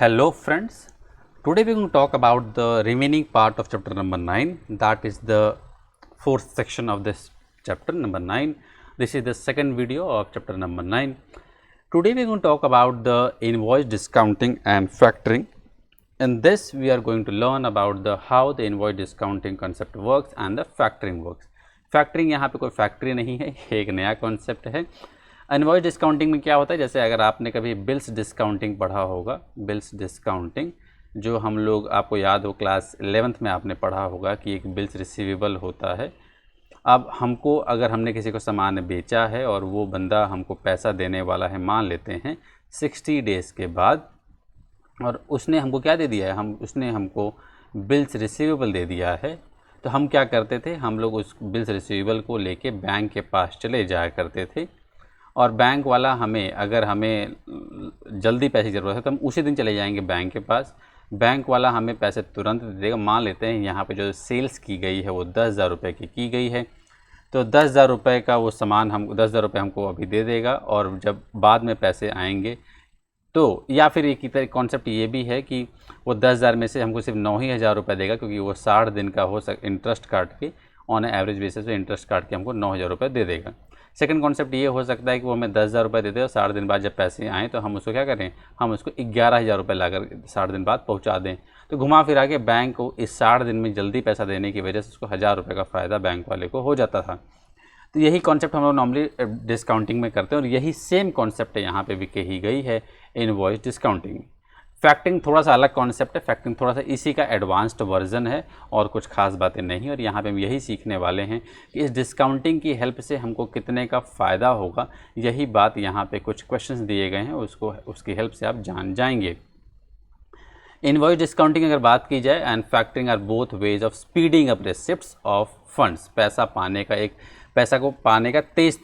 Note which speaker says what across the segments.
Speaker 1: Hello friends, today we are going to talk about the remaining part of chapter number 9, that is the fourth section of this chapter number 9. This is the second video of chapter number 9. Today we are going to talk about the invoice discounting and factoring. In this we are going to learn about the how the invoice discounting concept works and the factoring works. Factoring यहाँ पे कोई factory नहीं है, एक नया concept है. Invoice discounting में क्या होता है, जैसे अगर आपने कभी बिल्स डिस्काउंटिंग पढ़ा होगा, बिल्स डिस्काउंटिंग जो हम लोग, आपको याद हो क्लास 11th में आपने पढ़ा होगा कि एक बिल्स रिसीवेबल होता है. अब हमको, अगर हमने किसी को सामान बेचा है और वो बंदा हमको पैसा देने वाला है, मान लेते हैं 60 डेज़ के बाद, और उसने हमको क्या दे दिया है, उसने हमको बिल्स रिसीवेबल दे दिया है, तो हम क्या करते थे, हम लोग उस बिल्स रिसीवेबल को लेके बैंक के पास चले जाया करते थे. और बैंक वाला अगर हमें जल्दी पैसे की ज़रूरत है तो हम उसी दिन चले जाएंगे बैंक के पास. बैंक वाला हमें पैसे तुरंत दे देगा. मान लेते हैं यहाँ पे जो सेल्स की गई है वो 10,000 रुपये की गई है, तो 10,000 रुपये का वो सामान 10,000 रुपये हमको अभी दे देगा, और जब बाद में पैसे आएंगे तो, या फिर एक ही तरह कॉन्सेप्ट ये भी है कि वो 10,000 में से हमको सिर्फ 9,000 रुपये देगा, क्योंकि वो 60 दिन का इंटरेस्ट काट के, ऑन एवरेज बेसिस पे इंटरेस्ट काट के हमको 9,000 रुपये दे देगा. सेकंड कॉन्सेप्ट ये हो सकता है कि वो हमें 10,000 रुपये दे दे और 60 दिन बाद जब पैसे आएँ तो हम उसको क्या करें, हम उसको 11,000 रुपये लाकर 60 दिन बाद पहुंचा दें. तो घुमा फिरा के बैंक को इस 60 दिन में जल्दी पैसा देने की वजह से उसको 1,000 रुपये का फ़ायदा बैंक वाले को हो जाता था. तो यही कॉन्सेप्ट हम लोग नॉर्मली डिस्काउंटिंग में करते हैं, और यही सेम कॉन्सेप्ट यहाँ पे भी कही गई है इनवॉइस डिस्काउंटिंग. फैक्टरिंग थोड़ा सा अलग कॉन्सेप्ट है, फैक्टरिंग थोड़ा सा इसी का एडवांस्ड वर्जन है और कुछ खास बातें नहीं. और यहाँ पे हम यही सीखने वाले हैं कि इस डिस्काउंटिंग की हेल्प से हमको कितने का फ़ायदा होगा. यही बात यहाँ पे कुछ क्वेश्चंस दिए गए हैं, उसकी हेल्प से आप जान जाएंगे. इनवॉइस डिस्काउंटिंग अगर बात की जाए and factoring are both ways of speeding up receipts of funds. पैसा को पाने का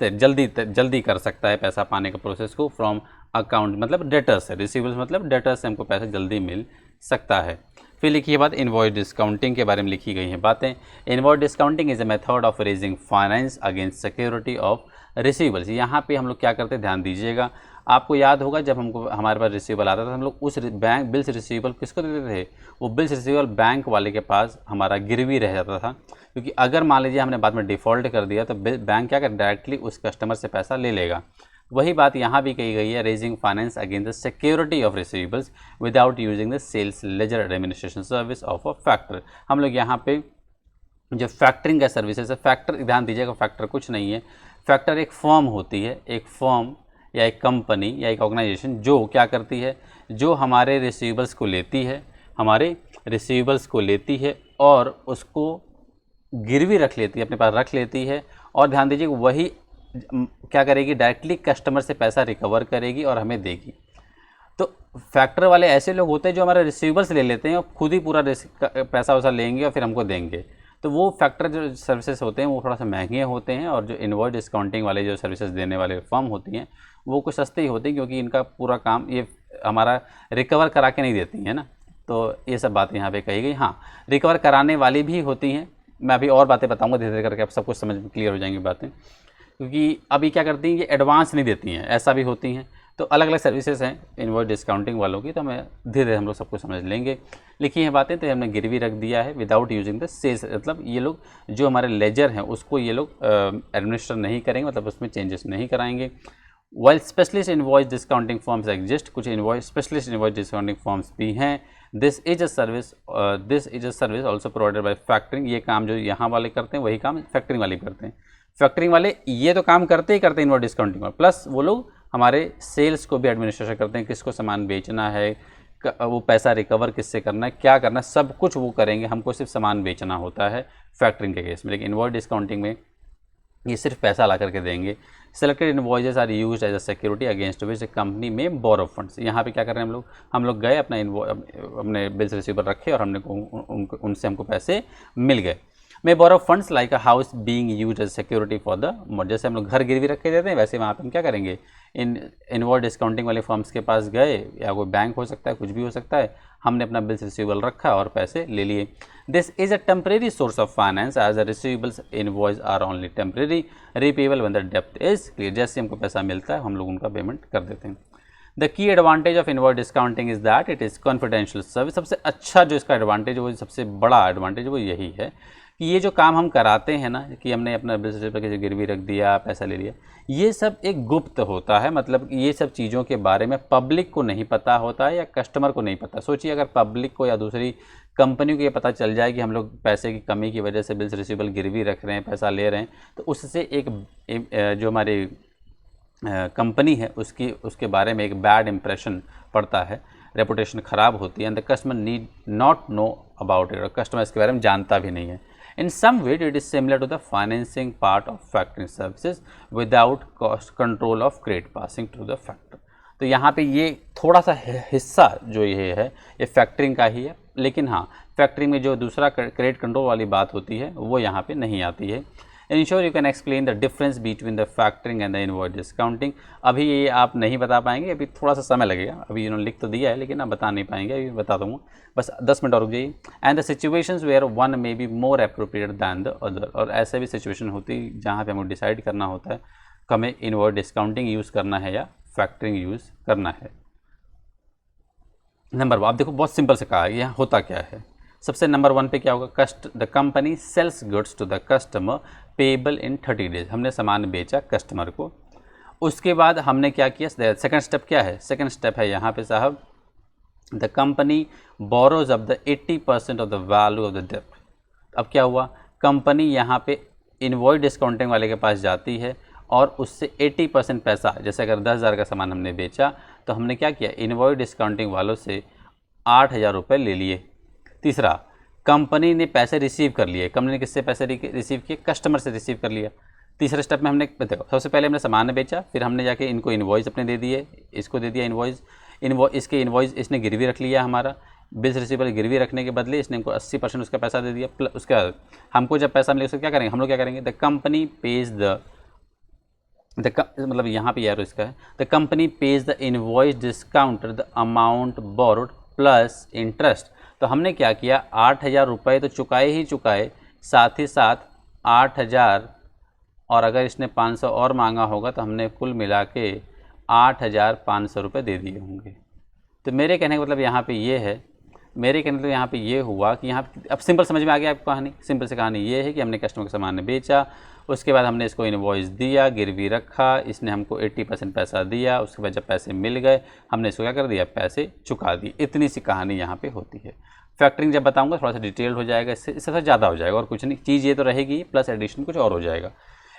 Speaker 1: जल्दी कर सकता है पैसा पाने का प्रोसेस को, फ्रॉम अकाउंट मतलब डेटर्स है, रिसीवेबल्स मतलब डेटर्स से हमको पैसा जल्दी मिल सकता है. फिर लिखिए बात इनवॉइस डिस्काउंटिंग के बारे में लिखी गई हैं बातें. Invoice discounting is a method of raising finance against security of receivables. यहाँ पे हम लोग क्या करते हैं, ध्यान दीजिएगा. आपको याद होगा जब हमारे पास रिसीवेबल आता था, हम लोग उस बैंक बिल्स रिसीवेबल किसको देते थे, वो बिल्स रिसीवेबल बैंक वाले के पास हमारा गिरवी रह जाता था. क्योंकि अगर मान लीजिए हमने बाद में डिफ़ॉल्ट कर दिया तो बैंक क्या कर, डायरेक्टली उस कस्टमर से पैसा ले लेगा. वही बात यहाँ भी कही गई है, raising finance against the security of receivables without using the sales ledger administration service of a factor. हम लोग यहाँ पे जो फैक्टरिंग का सर्विसेज है, फैक्टर ध्यान दीजिएगा, फैक्टर कुछ नहीं है. फैक्टर एक फर्म होती है, एक फर्म या एक कंपनी या एक ऑर्गेनाइजेशन जो क्या करती है, जो हमारे रिसीवेबल्स को लेती है और उसको गिरवी रख लेती है, अपने पास रख लेती है. और ध्यान दीजिए वही क्या करेगी, डायरेक्टली कस्टमर से पैसा रिकवर करेगी और हमें देगी. तो फैक्टर वाले ऐसे लोग होते हैं जो हमारे रिसीवेबल्स ले लेते हैं और खुद ही पूरा पैसा वैसा लेंगे और फिर हमको देंगे. तो वो फैक्टर जो सर्विसेज होते हैं वो थोड़ा सा महंगे होते हैं, और जो इनवॉइस डिस्काउंटिंग वाले जो सर्विसेज देने वाले फर्म होती हैं वो कुछ सस्ते ही होते हैं, क्योंकि इनका पूरा काम ये हमारा रिकवर करा के नहीं देती है ना. तो ये सब बातें यहाँ पे कही गई. हाँ, रिकवर कराने वाली भी होती हैं, मैं अभी और बातें बताऊँगा धीरे धीरे करके, आप सब कुछ समझ में क्लियर हो जाएंगी बातें. क्योंकि अभी क्या करती हैं, ये एडवांस नहीं देती हैं, ऐसा भी होती हैं. तो अलग अलग सर्विसेज हैं इनवॉइस डिस्काउंटिंग वालों की, तो हमें धीरे धीरे हम लोग सब कुछ समझ लेंगे. लिखी हैं बातें, तो हमने गिरवी रख दिया है विदाउट यूजिंग द सेल्स, मतलब ये लोग जो हमारे लेजर हैं उसको ये लोग एडमिनिस्टर नहीं करेंगे, मतलब उसमें चेंजेस नहीं कराएंगे. While specialist invoice discounting forms exist, कुछ स्पेशलिस्ट इनवॉइस डिस्काउंटिंग फॉर्म्स भी हैं. This is a service also provided by factoring. ये काम जो यहाँ वाले करते हैं वही काम फैक्टरिंग वाले करते हैं. फैक्टरिंग वाले ये तो काम करते ही करते हैं इनवॉइस डिस्काउंटिंग में, प्लस वो लोग हमारे सेल्स को भी एडमिनिस्ट्रेशन करते हैं, किसको सामान बेचना है, वो पैसा रिकवर किससे करना है, क्या करना है, सब कुछ वो करेंगे. हमको सिर्फ सामान बेचना होता है फैक्टरिंग के केस में. लेकिन इनवॉइस डिस्काउंटिंग में ये सिर्फ पैसा ला करके देंगे. Selected invoices are used as a security against which a company may borrow funds. यहाँ पे क्या कर रहे हैं हम लोग गए अपने बिल्स रिसीवर रखे और उनसे हमको पैसे मिल गए. में borrow funds like a house being used as security for the, जैसे हम लोग घर गिरवी रख के देते हैं वैसे वहाँ पे हम क्या करेंगे, इनवॉइस डिस्काउंटिंग वाले फर्म्स के पास गए, या कोई बैंक हो सकता है, कुछ भी हो सकता है, हमने अपना बिल्स रिसीवेबल रखा और पैसे ले लिए. This is a temporary source of finance as the receivables invoice are only temporary, repayable when the डेप्ट इज क्लियर. जैसे हमको पैसा मिलता है हम लोग उनका पेमेंट कर देते हैं. The key advantage of invoice discounting is that it is confidential service. सबसे अच्छा जो इसका एडवांटेज, वो सबसे बड़ा एडवांटेज वो यही है कि ये जो काम हम कराते हैं ना, कि हमने अपना बिजनेस पर किसी गिरवी रख दिया, पैसा ले लिया, ये सब एक गुप्त होता है। मतलब ये सब चीज़ों के बारे में पब्लिक को नहीं पता होता है या कस्टमर को नहीं पता। सोचिए अगर पब्लिक को या दूसरी कंपनियों को ये पता चल जाए कि हम लोग पैसे की कमी की वजह से बिल्स रिसीवेबल गिरवी रख रहे हैं, पैसा ले रहे हैं, तो उससे एक जो हमारी कंपनी है उसके बारे में एक बैड इंप्रेशन पड़ता है, रेपुटेशन ख़राब होती है, and the customer need not know about it, और कस्टमर इसके बारे में जानता भी नहीं है। In some way, it is similar to the financing part of factoring services without cost control of credit passing to the factor. तो यहाँ पे ये थोड़ा सा हिस्सा जो ये है ये फैक्टरिंग का ही है, लेकिन हाँ फैक्टरिंग में जो दूसरा क्रेडिट कंट्रोल वाली बात होती है वो यहाँ पे नहीं आती है। Ensure you can explain the difference between the factoring and the invoice discounting. अभी ये आप नहीं बता पाएंगे, अभी थोड़ा सा समय लगेगा, अभी इन्होंने लिख तो दिया है लेकिन आप बता नहीं पाएंगे, अभी बता दूँगा, बस 10 मिनट और रुक जाइए। And the situations where one may be more appropriate than the other, और ऐसे भी सिचुएशन होती है जहाँ पे हमें डिसाइड करना होता है कि हमें इनवॉइस डिस्काउंटिंग यूज़ करना है या फैक्टरिंग यूज़ करना है। नंबर 1 आप देखो बहुत सिंपल से कहा है, यहाँ होता क्या है। सबसे नंबर 1 पे क्या होगा, the company sells goods to the customer payable in 30 days. हमने सामान बेचा कस्टमर को, उसके बाद हमने क्या किया, सेकंड स्टेप क्या है, सेकंड स्टेप है यहाँ पे साहब, the company borrows up the 80% of the value of the डेब्ट। अब क्या हुआ, कंपनी यहाँ पे इनवॉइस डिस्काउंटिंग वाले के पास जाती है और उससे 80% पैसा, जैसे अगर 10,000 का सामान हमने बेचा तो हमने क्या किया, इनवॉइस डिस्काउंटिंग वालों से 8,000 रुपये ले लिए। तीसरा, कंपनी ने पैसे रिसीव कर लिए, कंपनी ने किससे पैसे रिसीव किए, कस्टमर से रिसीव कर लिया। तीसरे स्टेप में हमने देखो, सबसे पहले हमने सामान बेचा, फिर हमने जाके इनको इनवॉइस अपने दे दिए, इसको दे दिया इनवॉइस, इसके इनवॉइस इसने गिरवी रख लिया, हमारा बिल्स रिसीवेबल गिरवी रखने के बदले इसने हमको 80% उसका पैसा दे दिया। प्लस उसका हमको जब पैसा मिले उसको क्या करेंगे, हम लोग क्या करेंगे, द कंपनी पेज मतलब यहाँ पे यार इसका है, the company pays the invoice discounter the amount borrowed plus interest. तो हमने क्या किया, 8,000 रुपये तो चुकाए ही चुकाए, साथ ही साथ 8,000, और अगर इसने 500 और मांगा होगा तो हमने कुल मिला के 8,500 रुपये दे दिए होंगे। तो मेरे कहने का मतलब यहाँ पे ये है, मेरे कहने मतलब यहाँ पे ये हुआ कि यहाँ अब सिंपल समझ में आ गया आपको कहानी। सिंपल से कहानी ये है कि हमने कस्टमर का सामान बेचा, उसके बाद हमने इसको इनवॉइस दिया, गिरवी रखा, इसने हमको 80% पैसा दिया, उसके बाद जब पैसे मिल गए हमने इसको क्या कर दिया, पैसे चुका दिए। इतनी सी कहानी यहाँ पे होती है। फैक्टरिंग जब बताऊँगा थोड़ा सा डिटेल हो जाएगा, इससे ज़्यादा हो जाएगा और कुछ नहीं, चीज़ ये तो रहेगी प्लस एडिशन कुछ और हो जाएगा।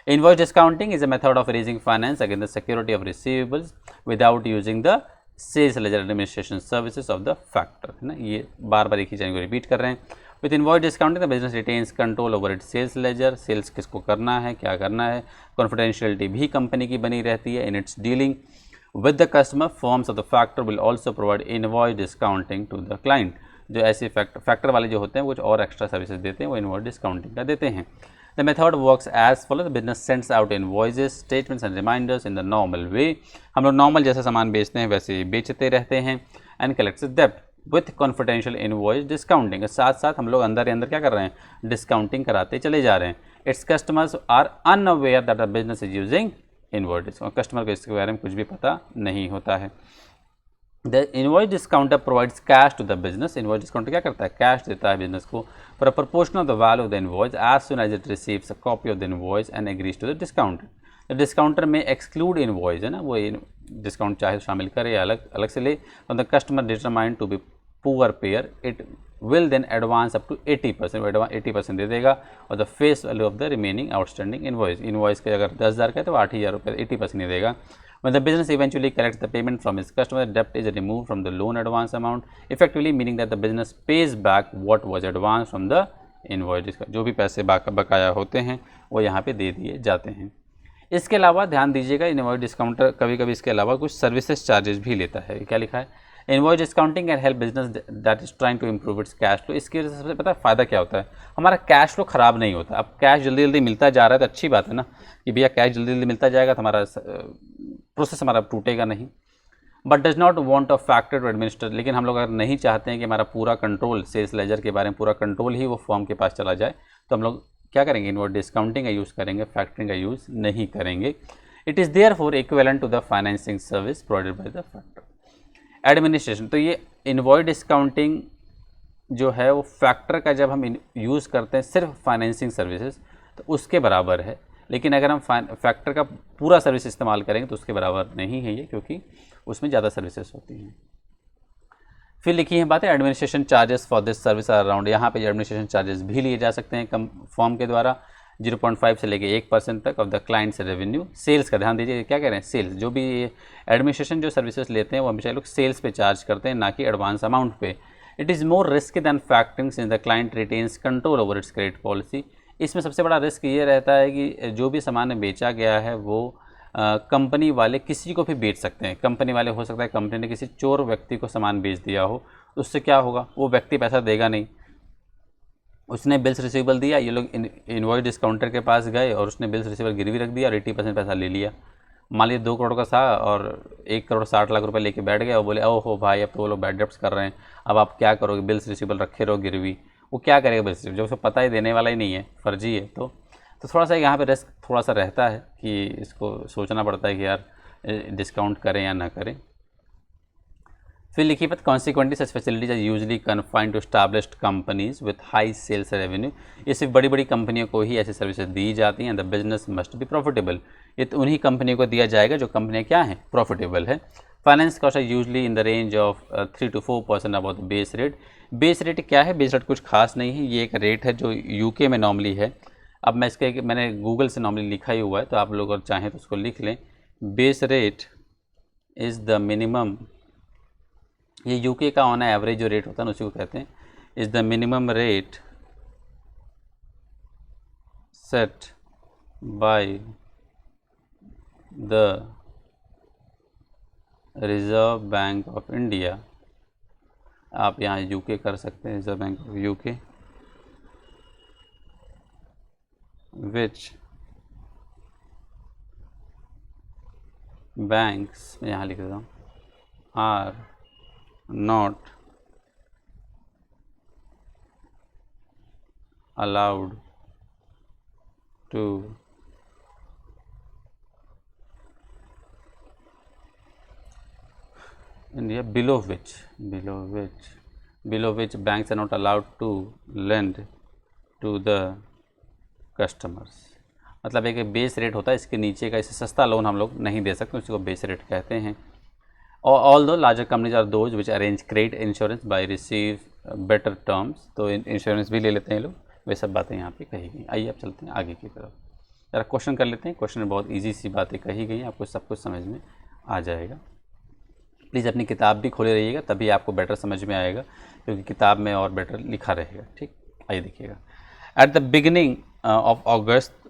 Speaker 1: Invoice discounting is a method of raising finance against the security of receivables without using the sales ledger administration services of the factor, है ना। ये बार बार एक ही चीज़ को रिपीट कर रहे हैं। With invoice discounting the business retains control over it sales ledger, sales किसको करना है, क्या करना है, कॉन्फिडेंशियलिटी भी कंपनी की बनी रहती है in its dealing with the customer. Forms of the factor will also provide invoice discounting to the client. जो ऐसे फैक्टर वाले जो होते हैं कुछ और एक्स्ट्रा सर्विसेज देते हैं, वो इनवॉइस डिस्काउंटिंग का देते हैं। The method works as follows. The business sends out invoices, statements and reminders in the normal way. हम लोग नॉर्मल जैसा सामान बेचते हैं वैसे बेचते रहते हैं। And collects debt with confidential invoice discounting. साथ साथ हम लोग अंदर अंदर क्या कर रहे हैं, डिस्काउंटिंग कराते चले जा रहे हैं। Its customers are unaware that the business is using invoice discount. Customer को इसके बारे में कुछ भी पता नहीं होता है। The invoice discounter provides cash to the business. Invoice discounter क्या करता है, कैश देता है बिजनेस को for a proportion of the value of the invoice as soon as it receives a copy of the invoice and agrees to the discounter. The discounter में exclude invoice है ना, वो डिस्काउंट चाहे शामिल करे या अलग से ले। When the customer determined to be poor payer, it will then advance up to 80%, 80% दे देगा और the face value of the remaining outstanding invoice. Invoice का अगर 10,000 का है तो 8,000 रुपये 80% नहीं देगा। When the business eventually collects the payment from its customer, the debt is removed from the loan advance amount, effectively meaning that the business pays back what was advanced from the invoice. जो भी पैसे बकाया होते हैं वो यहाँ पे दे दिए जाते हैं। इसके अलावा ध्यान दीजिएगा, इनवॉइस डिस्काउंटर कभी कभी इसके अलावा कुछ सर्विसेज चार्जेस भी लेता है। क्या लिखा है, invoice discounting can help business that is trying to improve its cash flow. इसकी वजह से सबसे पता है फ़ायदा क्या होता है, हमारा कैश फ्लो ख़राब नहीं होता। अब कैश जल्दी जल्दी मिलता जा रहा है तो अच्छी बात है ना, कि भैया कैश जल्दी जल्दी मिलता जाएगा तो हमारा प्रोसेस हमारा टूटेगा नहीं। But does not want a factor to administer, लेकिन हम लोग अगर नहीं चाहते हैं कि हमारा पूरा कंट्रोल सेल्स लेजर के बारे में पूरा कंट्रोल ही वो फॉर्म के पास चला जाए, तो हम लोग क्या करेंगे, इनवॉइस डिस्काउंटिंग का यूज़ करेंगे, फैक्टरिंग का यूज़ नहीं करेंगे। It is therefore equivalent to the financing service provided by the factor. Administration, तो ये इनवॉइस डिस्काउंटिंग जो है वो फैक्टर का जब हम यूज़ करते हैं सिर्फ फाइनेंसिंग सर्विसेज तो उसके बराबर है, लेकिन अगर हम फैक्टर का पूरा सर्विस इस्तेमाल करेंगे तो उसके बराबर नहीं है ये, क्योंकि उसमें ज़्यादा सर्विसेज होती हैं। फिर लिखी है बातें administration charges for this service are around, यहाँ पे एडमिनिस्ट्रेशन चार्जेस भी लिए जा सकते हैं कम फॉर्म के द्वारा 0.5 से लेके 1% तक of the client's revenue. Sales का ध्यान दीजिए, क्या कह रहे हैं, सेल्स, जो भी एडमिनिस्ट्रेशन जो सर्विसेज लेते हैं वो हमेशा लोग सेल्स पे चार्ज करते हैं, ना कि एडवांस अमाउंट पे। It is more risk than factoring since the client retains control over its credit policy. इसमें सबसे बड़ा रिस्क ये रहता है कि जो भी सामान बेचा गया है वो कंपनी वाले किसी को भी बेच सकते हैं। कंपनी वाले, हो सकता है कंपनी ने किसी चोर व्यक्ति को सामान बेच दिया हो, उससे क्या होगा, वो व्यक्ति पैसा देगा नहीं। उसने बिल्स रिसीवेबल दिया, ये लोग इनवॉइस डिस्काउंटर के पास गए और उसने बिल्स रिसीवेबल गिरवी रख दिया और 80% पैसा ले लिया। मान लीजिए 2 करोड़ का था और 1,60,00,000 रुपये लेके बैठ गए और बोले ओहो भाई अब तो वो लोग बैड डेब्ट्स कर रहे हैं, अब आप क्या करोगे, बिल्स रिसीवेबल रखे रहो गिरवी। वो क्या करेगा बिल्स रिसीवेबल, जब उसको पता ही देने वाला ही नहीं है, फर्जी है। तो थोड़ा सा यहाँ पे रिस्क थोड़ा सा रहता है कि इसको सोचना पड़ता है कि यार डिस्काउंट करें या ना करें। फिर लिखी बात consequently such facilities are usually confined to established companies with high sales revenue. ये सिर्फ बड़ी बड़ी कंपनियों को ही ऐसी सर्विसेज दी जाती हैं। The business must be profitable, ये तो उन्हीं कंपनियों को दिया जाएगा जो कंपनियाँ क्या हैं, प्रॉफिटेबल है। Finance cost are usually in the range of 3 to 4% about the base rate. Base rate क्या है, बेस रेट कुछ खास नहीं है, ये एक रेट है जो यूके में नॉर्मली है। अब मैं इसके मैंने गूगल से नॉर्मली लिखा ही हुआ है, तो आप लोग अगर चाहें तो उसको लिख लें। Base rate is the minimum, ये यूके का ऑन एवरेज जो रेट होता है ना उसी को कहते हैं, is the minimum rate set by the reserve bank of India. आप यहाँ यूके कर सकते हैं, reserve bank of UK, which banks, यहाँ लिख देता हूँ, are not allowed to India, below which banks are not allowed to lend to the customers। मतलब एक बेस रेट होता है, इसके नीचे का, इससे सस्ता लोन हम लोग नहीं दे सकते, उसी को बेस रेट कहते हैं। Although larger companies are those which arrange credit insurance by receive better terms, तो इंश्योरेंस भी ले लेते हैं लोग, वे सब बातें यहाँ पे कही गई। आइए अब चलते हैं आगे की तरफ, जरा क्वेश्चन कर लेते हैं। क्वेश्चन में बहुत इजी सी बातें कही गई हैं, आपको सब कुछ समझ में आ जाएगा। प्लीज़ अपनी किताब भी खोले रहिएगा, तभी आपको बेटर समझ में आएगा, क्योंकि किताब में और बेटर लिखा रहेगा। ठीक, आइए देखिएगा। At the beginning of August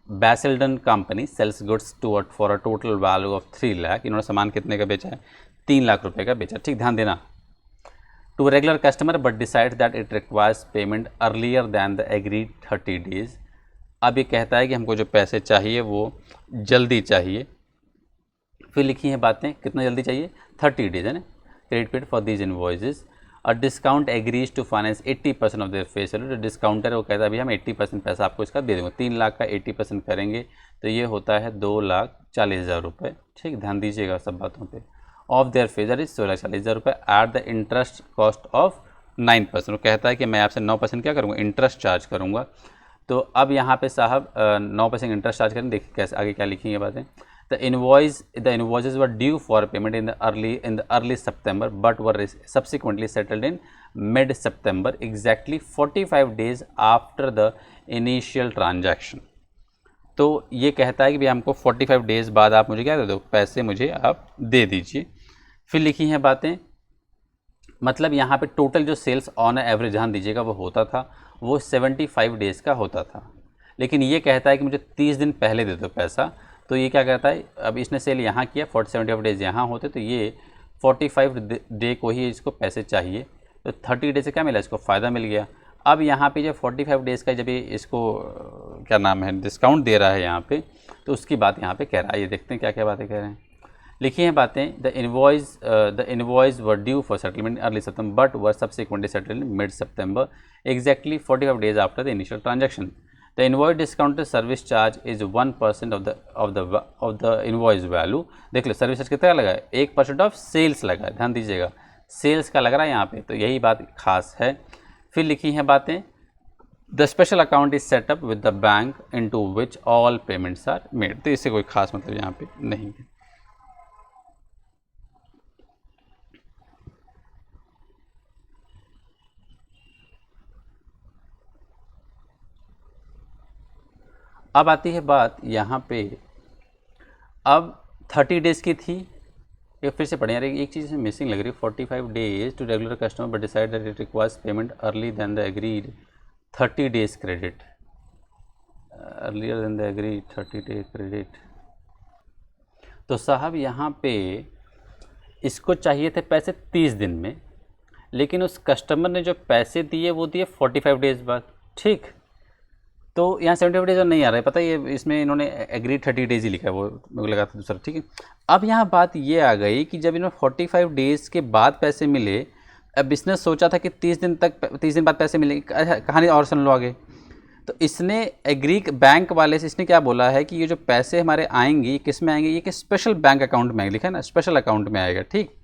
Speaker 1: Basildon company sells goods for a total value of 3 lakh. इन्होंने सामान कितने का बेचा है, 3 लाख रुपए का बेचा। ठीक, ध्यान देना। To regular customer but decide that it requires payment earlier than the agreed 30 days. अब ये कहता है कि हमको जो पैसे चाहिए वो जल्दी चाहिए। फिर लिखी हैं बातें, कितना जल्दी चाहिए, 30 डेज है ना। Credit paid for these invoices. और discount agrees to finance 80% of their face value. जो डिस्काउंटर है वो कहता है अभी हम 80% पैसा आपको इसका दे देंगे। 3 लाख का 80% करेंगे तो ये होता है 2,40,000 रुपये। ठीक, ध्यान दीजिएगा सब बातों पे। ऑफ देयर फेस वैल्यू 16,40,000 रुपये at the interest cost of 9%। वो कहता है कि मैं आपसे 9% क्या करूँगा, इंटरेस्ट चार्ज करूँगा। तो अब यहाँ पे साहब 9% इंटरेस्ट चार्ज करें। देखिए कैसे आगे क्या लिखी है बातें। The invoices were due for payment in the early September, but were subsequently settled in mid September, exactly 45 days after the initial transaction। तो ये कहता है कि भाई हमको 45 डेज बाद आप मुझे क्या दे दो, पैसे मुझे आप दे दीजिए। फिर लिखी हैं बातें, मतलब यहाँ पे टोटल जो सेल्स ऑन एवरेज, ध्यान दीजिएगा, वो होता था वो 75 डेज का होता था, लेकिन ये कहता है कि मुझे 30 दिन पहले दे दो पैसा। तो ये क्या कहता है, अब इसने सेल यहाँ किया, 75 डेज यहाँ होते, तो ये 45 डे को ही इसको पैसे चाहिए। तो 30 डे से क्या मिला, इसको फ़ायदा मिल गया। अब यहाँ पे जब 45 डेज़ का जब ये इसको क्या नाम है डिस्काउंट दे रहा है यहाँ पे, तो उसकी बात यहाँ पे कह रहा है। ये देखते हैं क्या क्या बातें कह रहे हैं। लिखी हैं बातें, the invoice were due for settlement early September but were subsequently settled in mid September, exactly 45 days after the initial transaction. The invoice discounted service charge is 1% of the invoice value. देख लो service charge कितना लगा है, 1% of sales लगा है, ध्यान दीजिएगा sales का लग रहा है यहाँ पे, तो यही बात खास है। फिर लिखी हैं बातें, the special account is set up with the bank into which all payments are made. तो इससे कोई खास मतलब यहाँ पे नहीं है। अब आती है बात यहाँ पे, अब 30 डेज़ की थी, ये फिर से पढ़े यार, एक चीज़ मिसिंग लग रही है। 45 days to regular customer but decide that it requires payment early than the agreed 30 days credit, earlier than the agreed 30 days credit. तो साहब यहाँ पे इसको चाहिए थे पैसे 30 दिन में, लेकिन उस कस्टमर ने जो पैसे दिए वो दिए 45 डेज़ बाद, ठीक। तो यहाँ 75 डेज और नहीं आ रहा है, पता है ये इसमें इन्होंने एग्री 30 डेज ही लिखा है, वो मेरे को लगा था दूसरा, ठीक है। अब यहाँ बात ये आ गई कि जब इन्होंने 45 डेज़ के बाद पैसे मिले, अब बिजनेस सोचा था कि 30 दिन बाद पैसे मिलेंगे, कहानी और सुन लो आगे। तो इसने एग्री बैंक वाले से इसने क्या बोला है कि ये जो पैसे हमारे आएंगे ये किस में आएंगे, ये कि स्पेशल बैंक अकाउंट में लिखा है ना, स्पेशल अकाउंट में आएगा, ठीक।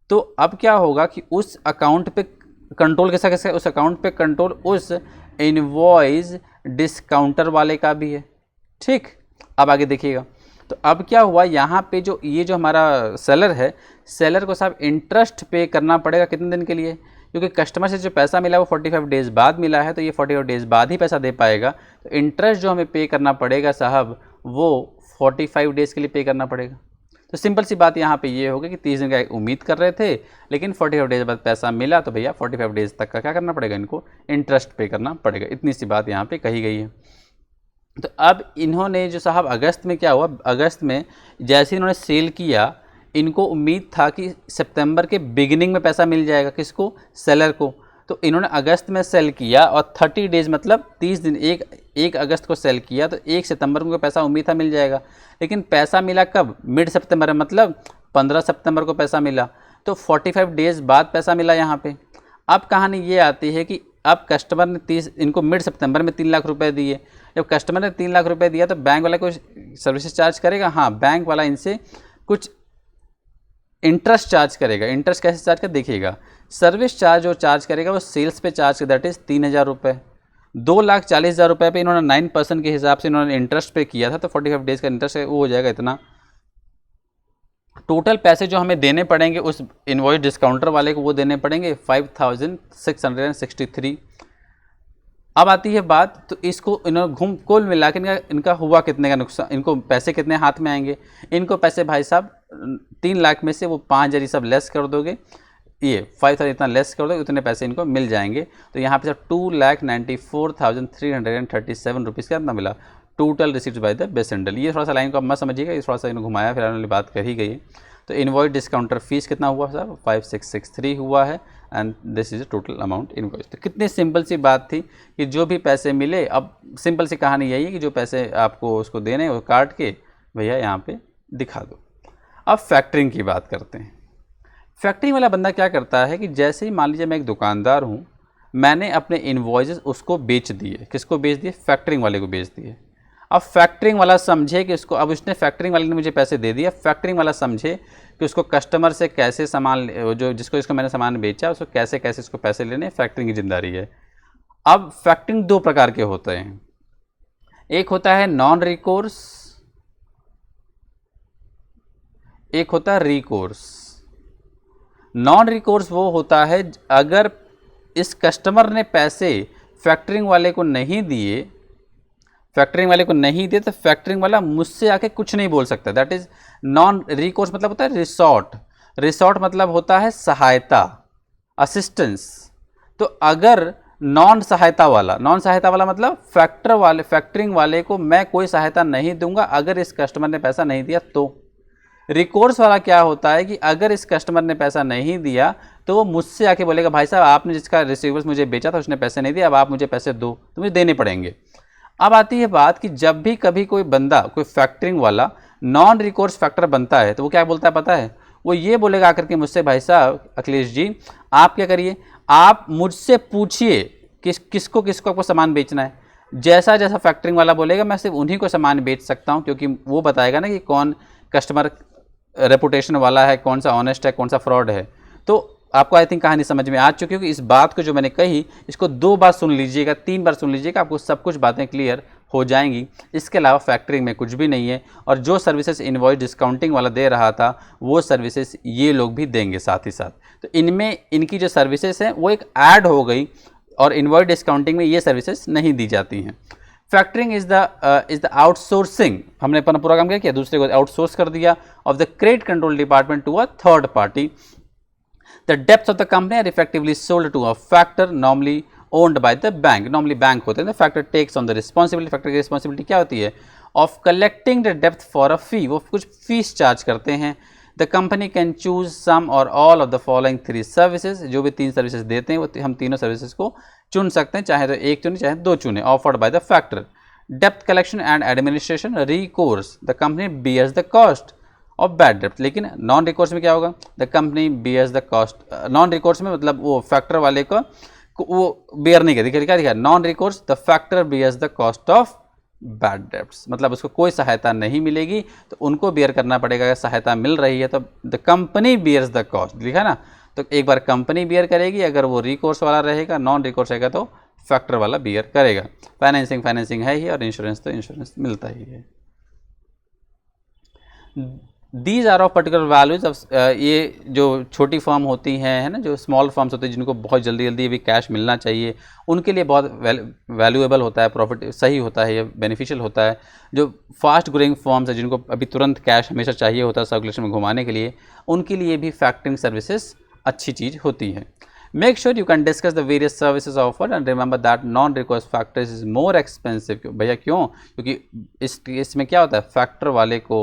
Speaker 1: तो अब क्या होगा कि उस अकाउंट पे कंट्रोल कैसा कैसे, उस अकाउंट पे कंट्रोल उस इनवॉइस डिस्काउंटर वाले का भी है, ठीक। अब आगे देखिएगा, तो अब क्या हुआ यहाँ पे जो ये जो हमारा सेलर है, सेलर को साहब इंटरेस्ट पे करना पड़ेगा कितने दिन के लिए, क्योंकि कस्टमर से जो पैसा मिला वो 45 डेज़ बाद मिला है, तो ये 45 डेज़ बाद ही पैसा दे पाएगा। तो इंटरेस्ट जो हमें पे करना पड़ेगा साहब वो 45 डेज़ के लिए पे करना पड़ेगा। तो सिंपल सी बात यहाँ पे ये होगी कि 30 दिन का उम्मीद कर रहे थे, लेकिन 45 डेज़ बाद पैसा मिला, तो भैया 45 डेज़ तक का क्या करना पड़ेगा, इनको इंटरेस्ट पे करना पड़ेगा। इतनी सी बात यहाँ पे कही गई है। तो अब इन्होंने जो साहब अगस्त में क्या हुआ, अगस्त में जैसे इन्होंने सेल किया, इनको उम्मीद था कि सितंबर के बिगिनिंग में पैसा मिल जाएगा, किसको, सेलर को। तो इन्होंने अगस्त में सेल किया और 30 डेज़ मतलब 30 दिन, एक अगस्त को सेल किया, तो 1 सितंबर को पैसा उम्मीद था मिल जाएगा, लेकिन पैसा मिला कब, मिड सितंबर में, मतलब 15 सितंबर को पैसा मिला। तो 45 डेज़ बाद पैसा मिला यहाँ पे। अब कहानी ये आती है कि अब कस्टमर ने इनको मिड सितंबर में 3 लाख रुपए दिए। जब कस्टमर ने 3 लाख रुपए दिया तो बैंक वाला कुछ सर्विसेज चार्ज करेगा, हाँ बैंक वाला इनसे कुछ इंटरेस्ट चार्ज करेगा। इंटरेस्ट कैसे चार्ज कर देखिएगा, सर्विस चार्ज जो चार्ज करेगा वो सेल्स पे चार्ज, दैट इज़ 3000 रुपये। 2,40,000 रुपये पे इन्होंने 9% के हिसाब से इन्होंने इंटरेस्ट पे किया था, तो 45 डेज़ का इंटरेस्ट वो हो जाएगा इतना। टोटल पैसे जो हमें देने पड़ेंगे उस इनवॉइस डिस्काउंटर वाले को, वो देने पड़ेंगे 5,663। अब आती है बात, तो इसको इन्होंने कुल मिला के इनका हुआ कितने का नुकसान, इनको पैसे कितने हाथ में आएंगे। इनको पैसे भाई साहब 3 लाख में से वो 5,000 सब लेस कर दोगे, ये 5,000 इतना लेस कर दोगे, उतने पैसे इनको मिल जाएंगे। तो यहाँ पे सब 2,94,337 रुपीज़ का इतना मिला, टोटल रिसीव्ड बाय द बेसेंडल। ये थोड़ा सा लाइन को अब मत समझिएगा, ये थोड़ा सा इन्होंने घुमाया, फिर वाली बात कही गई है। तो इनवॉइस डिस्काउंटर फीस कितना हुआ साहब, 5,663 हुआ है, and this is total amount invoice. तो कितनी सिंपल सी बात थी कि जो भी पैसे मिले, अब सिंपल सी कहानी यही है कि जो पैसे आपको उसको देने वो काट के भैया यहाँ पे दिखा दो। अब फैक्टरिंग की बात करते हैं। फैक्टरिंग वाला बंदा क्या करता है कि जैसे ही मान लीजिए मैं एक दुकानदार हूँ, मैंने अपने इनवॉइसेस उसको बेच दिए, किसको बेच दिए, फैक्टरिंग वाले को बेच दिए। अब फैक्टरिंग वाला समझे कि उसको, अब उसने फैक्टरिंग वाले ने मुझे पैसे दे दिया, फैक्टरिंग वाला समझे कि उसको कस्टमर से कैसे सामान, जो जिसको मैंने सामान बेचा उसको कैसे कैसे इसको पैसे लेने, फैक्टरिंग की जिम्मेदारी है। अब फैक्टरिंग 2 प्रकार के होते हैं, एक होता है नॉन रिकोर्स, एक होता है रिकोर्स। नॉन रिकोर्स वो होता है अगर इस कस्टमर ने पैसे फैक्टरिंग वाले को नहीं दिए, तो फैक्टरिंग वाला मुझसे आके कुछ नहीं बोल सकता, दैट इज नॉन रिकोर्स। मतलब होता है रिसोर्ट मतलब होता है सहायता, असिस्टेंस। तो अगर नॉन सहायता वाला मतलब फैक्टरिंग वाले को मैं कोई सहायता नहीं दूंगा अगर इस कस्टमर ने पैसा नहीं दिया। तो रिकोर्स वाला क्या होता है कि अगर इस कस्टमर ने पैसा नहीं दिया तो वो मुझसे आके बोलेगा भाई साहब आपने जिसका रिसीवर्स मुझे बेचा था उसने पैसे नहीं दिए, अब आप मुझे पैसे दो, तो मुझे देने पड़ेंगे। अब आती है बात कि जब भी कभी कोई बंदा, कोई फैक्टरिंग वाला नॉन रिकोर्स फैक्टर बनता है तो वो क्या बोलता है पता है, वो ये बोलेगा आकर के मुझसे, भाई साहब अखिलेश जी आप क्या करिए, आप मुझसे पूछिए किसको आपको सामान बेचना है, जैसा जैसा फैक्टरिंग वाला बोलेगा मैं सिर्फ उन्हीं को सामान बेच सकता हूँ, क्योंकि वो बताएगा ना कि कौन कस्टमर रेपुटेशन वाला है, कौन सा ऑनेस्ट है, कौन सा फ्रॉड है। तो आपको आई थिंक कहानी समझ में आ चुकी होगी। इस बात को जो मैंने कही इसको 2 बार सुन लीजिएगा, 3 बार सुन लीजिएगा, आपको सब कुछ बातें क्लियर हो जाएंगी। इसके अलावा फैक्टरिंग में कुछ भी नहीं है, और जो सर्विसेज इनवॉइस डिस्काउंटिंग वाला दे रहा था वो सर्विसेज ये लोग भी देंगे साथ ही साथ। तो इनमें इनकी जो सर्विसेज हैं वो एक ऐड हो गई, और इनवॉइस डिस्काउंटिंग में ये सर्विसेज नहीं दी जाती हैं। फैक्टरिंग इज द आउटसोर्सिंग, हमने अपना पूरा काम क्या किया, दूसरे को आउटसोर्स कर दिया, of the credit control department to a third party. The debts of the company are effectively sold to a factor normally owned by the bank. Normally bank होते हैं, the factor takes on the responsibility, factor की responsibility क्या होती है, of collecting the debt for a fee, वो कुछ fees charge करते हैं। The company can choose some or all of the following 3 services, जो भी 3 सर्विसेज देते हैं वो हम तीनों सर्विसेज को चुन सकते हैं, चाहे तो एक चुने चाहे 2 चुने। Offered by the factor, depth collection and administration, recourse, the company bears the cost of bad डेप्ट। लेकिन नॉन रिकोर्स में क्या होगा, the company bears the cost. Non recourse में मतलब वो फैक्टर वाले को वो बियर नहीं करती, क्या दिखा, non recourse the factor bears the cost of bad debts, मतलब उसको कोई सहायता नहीं मिलेगी तो उनको बियर करना पड़ेगा। अगर सहायता मिल रही है तो the company bears the cost, लिखा ना, तो एक बार कंपनी बियर करेगी, अगर वो रिकोर्स वाला रहेगा, नॉन रिकोर्स रहेगा तो फैक्टर वाला बियर करेगा। फाइनेंसिंग है ही, और इंश्योरेंस तो इंश्योरेंस मिलता ही है। These are of particular values of, ये जो छोटी फर्म होती हैं, है ना, जो स्मॉल फर्म्स होती हैं जिनको बहुत जल्दी जल्दी भी कैश मिलना चाहिए, उनके लिए बहुत वैल्यूएबल होता है, प्रॉफिट सही होता है, ये बेनिफिशियल होता है। जो फास्ट ग्रोइंग फर्म्स है जिनको अभी तुरंत कैश हमेशा चाहिए होता है सर्कुलेशन में घुमाने के लिए, उनके लिए भी फैक्टरिंग सर्विसेज अच्छी चीज़ होती है। Make sure you can discuss the various services offered and remember that non-recourse factors is more expensive। भैया क्यों, क्योंकि इसमें क्या होता है, फैक्टर वाले को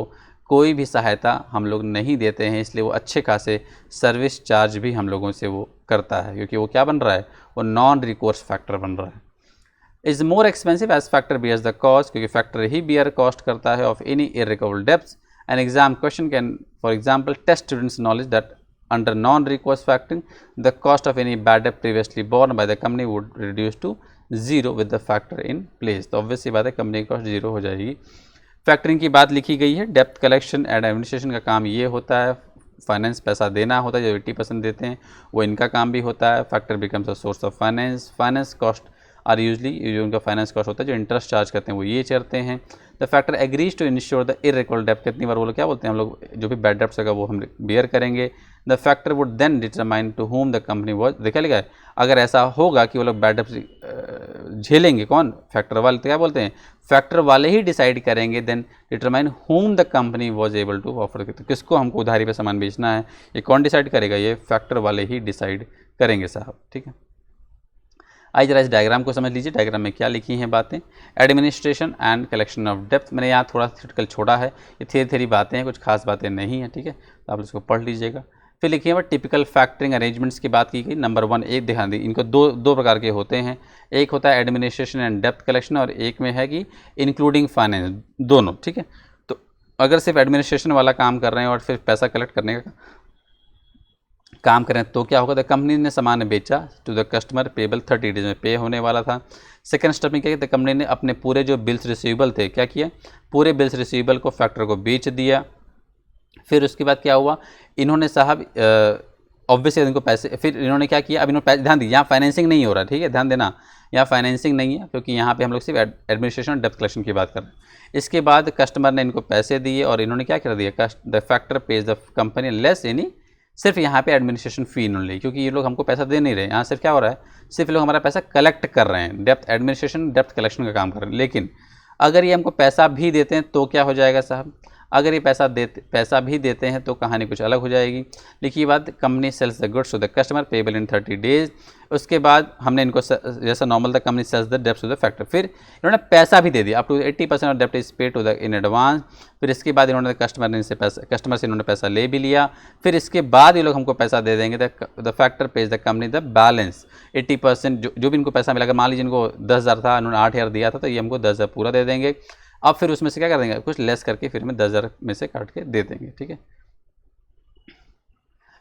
Speaker 1: कोई भी सहायता हम लोग नहीं देते हैं, इसलिए वो अच्छे खासे सर्विस चार्ज भी हम लोगों से वो करता है, क्योंकि वो क्या बन रहा है, वो नॉन रिकोर्स फैक्टर बन रहा है। Is more expensive as factor bears the cost, क्योंकि फैक्टर ही बियर कॉस्ट करता है of any irrecoverable debts. An exam question can for example test students knowledge that under non-recourse factoring the cost of any bad debt previously borne by the company would reduce to 0 with the factor in place। तो obvious सी बात है company की cost 0 हो जाएगी। Factoring की बात लिखी गई है, डेप्थ कलेक्शन एंड एडमिनिस्ट्रेशन का काम ये होता है, फाइनेंस पैसा देना होता है, जो 80% देते हैं वो इनका काम भी होता है। Factor becomes a source of finance, finance cost are usually, जो उनका फाइनेंस कॉस्ट होता है, जो इंटरेस्ट चार्ज करते हैं वो ये चढ़ते हैं। The factor agrees to insure the irrecoverable डेब्ट, कितनी बार वो लोग क्या बोलते हैं, हम लोग जो भी बैड डेब्ट्स होगा वो हम बियर करेंगे। The factor would then determine to whom the company was, देखा लिखा है, अगर ऐसा होगा कि वो लोग बैड डेब्ट्स झेलेंगे, कौन, फैक्टर वाले, तो क्या बोलते हैं, फैक्टर वाले ही डिसाइड करेंगे, then determine whom the company was able to offer, तो किसको हमको उधारी पे सामान बेचना है, ये कौन डिसाइड करेगा, ये फैक्टर वाले ही डिसाइड करेंगे साहब। ठीक है, आइए जरा इस डायग्राम को समझ लीजिए, डायग्राम में क्या लिखी हैं बातें। Administration and collection of depth, मैंने यहाँ थोड़ा थिटिकल छोड़ा है, ये थेरी बातें हैं, कुछ खास बातें नहीं हैं। ठीक है, तो आप इसको पढ़ लीजिएगा। फिर लिखिए वह टिपिकल फैक्टरिंग अरेंजमेंट्स की बात की गई। नंबर 1, एक ध्यान दी, इनको दो प्रकार के होते हैं, एक होता है एडमिनिस्ट्रेशन एंड डेप्थ कलेक्शन, और एक में है कि इंक्लूडिंग फाइनेंस, दोनों। ठीक है, तो अगर सिर्फ एडमिनिस्ट्रेशन वाला काम कर रहे हैं और फिर पैसा कलेक्ट करने का काम करें तो क्या होगा, द कंपनी ने सामान बेचा to the customer payable 30 days में पे होने वाला था। सेकंड स्टेप में क्या किया, द कंपनी ने अपने पूरे जो बिल्स रिसीवेबल थे क्या किया, पूरे बिल्स रिसीवेबल को फैक्टर को बेच दिया। फिर उसके बाद क्या हुआ, इन्होंने साहब ऑब्वियसली इनको पैसे, फिर इन्होंने क्या किया, अब इन्होंने ध्यान दी, यहाँ फाइनेंसिंग नहीं हो रहा, ठीक है, ध्यान देना, यहाँ फाइनेंसिंग नहीं है, क्योंकि यहाँ पे हम लोग सिर्फ एडमिनिस्ट्रेशन और डेप्थ कलेक्शन की बात कर रहे हैं। इसके बाद कस्टमर ने इनको पैसे दिए और इन्होंने क्या कर दिया, the factor page the company less any, सिर्फ यहाँ पे एडमिनिस्ट्रेशन फ़ी इन्होंने ली, क्योंकि ये लोग हमको पैसा दे नहीं रहे, यहाँ सिर्फ क्या हो रहा है, सिर्फ लोग हमारा पैसा कलेक्ट कर रहे हैं, डेप्थ एडमिनिस्ट्रेशन डेप्थ कलेक्शन का काम कर रहे हैं। लेकिन अगर ये हमको पैसा भी देते हैं तो क्या हो जाएगा साहब, अगर ये पैसा भी देते हैं तो कहानी कुछ अलग हो जाएगी। लिखिए बात, company sales the goods to the customer payable in 30 days. उसके बाद हमने इनको जैसा नॉर्मल था, कंपनी सेल्स द डेप्ट टू द फैक्टर, फिर इन्होंने पैसा भी दे दिया, अप टू 80% ऑफ डेप्ट is paid to the in advance. फिर इसके बाद इन्होंने कस्टमर से इन्होंने पैसा ले भी लिया। फिर इसके बाद ये लोग हमको पैसा दे देंगे, the factor page the company the balance 80%, जो भी इनको पैसा मिला, मान लीजिए इनको 10,000 था, इन्होंने 8,000 दिया था, तो ये हमको 10,000 पूरा दे देंगे। अब फिर उसमें से क्या कर देंगे, कुछ लेस करके फिर हमें 10,000 में से काट के दे देंगे। ठीक है,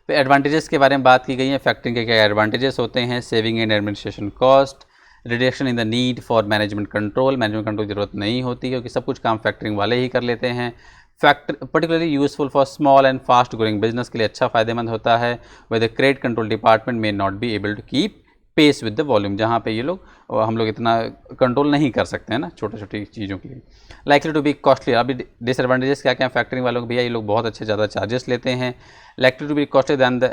Speaker 1: फिर एडवांटेजेस के बारे में बात की गई है, फैक्टरिंग के क्या एडवांटेजेस होते हैं, saving and administration cost, reduction in the need for management control की ज़रूरत नहीं होती क्योंकि सब कुछ काम फैक्टरिंग वाले ही कर लेते हैं। Factor particularly useful for small and fast growing business के लिए अच्छा फ़ायदेमंद होता है। With the credit control department में not be able to keep pace with the volume, जहाँ पे ये लोग हम लोग इतना कंट्रोल नहीं कर सकते हैं ना छोटी छोटी चीज़ों के लिए। लाइकली टू बी कॉस्टली, अभी डिसएडवांटेजेस क्या क्या फैक्टरिंग वालों को, भैया ये लोग बहुत अच्छे ज़्यादा चार्जेस लेते हैं। Likely to be costly than the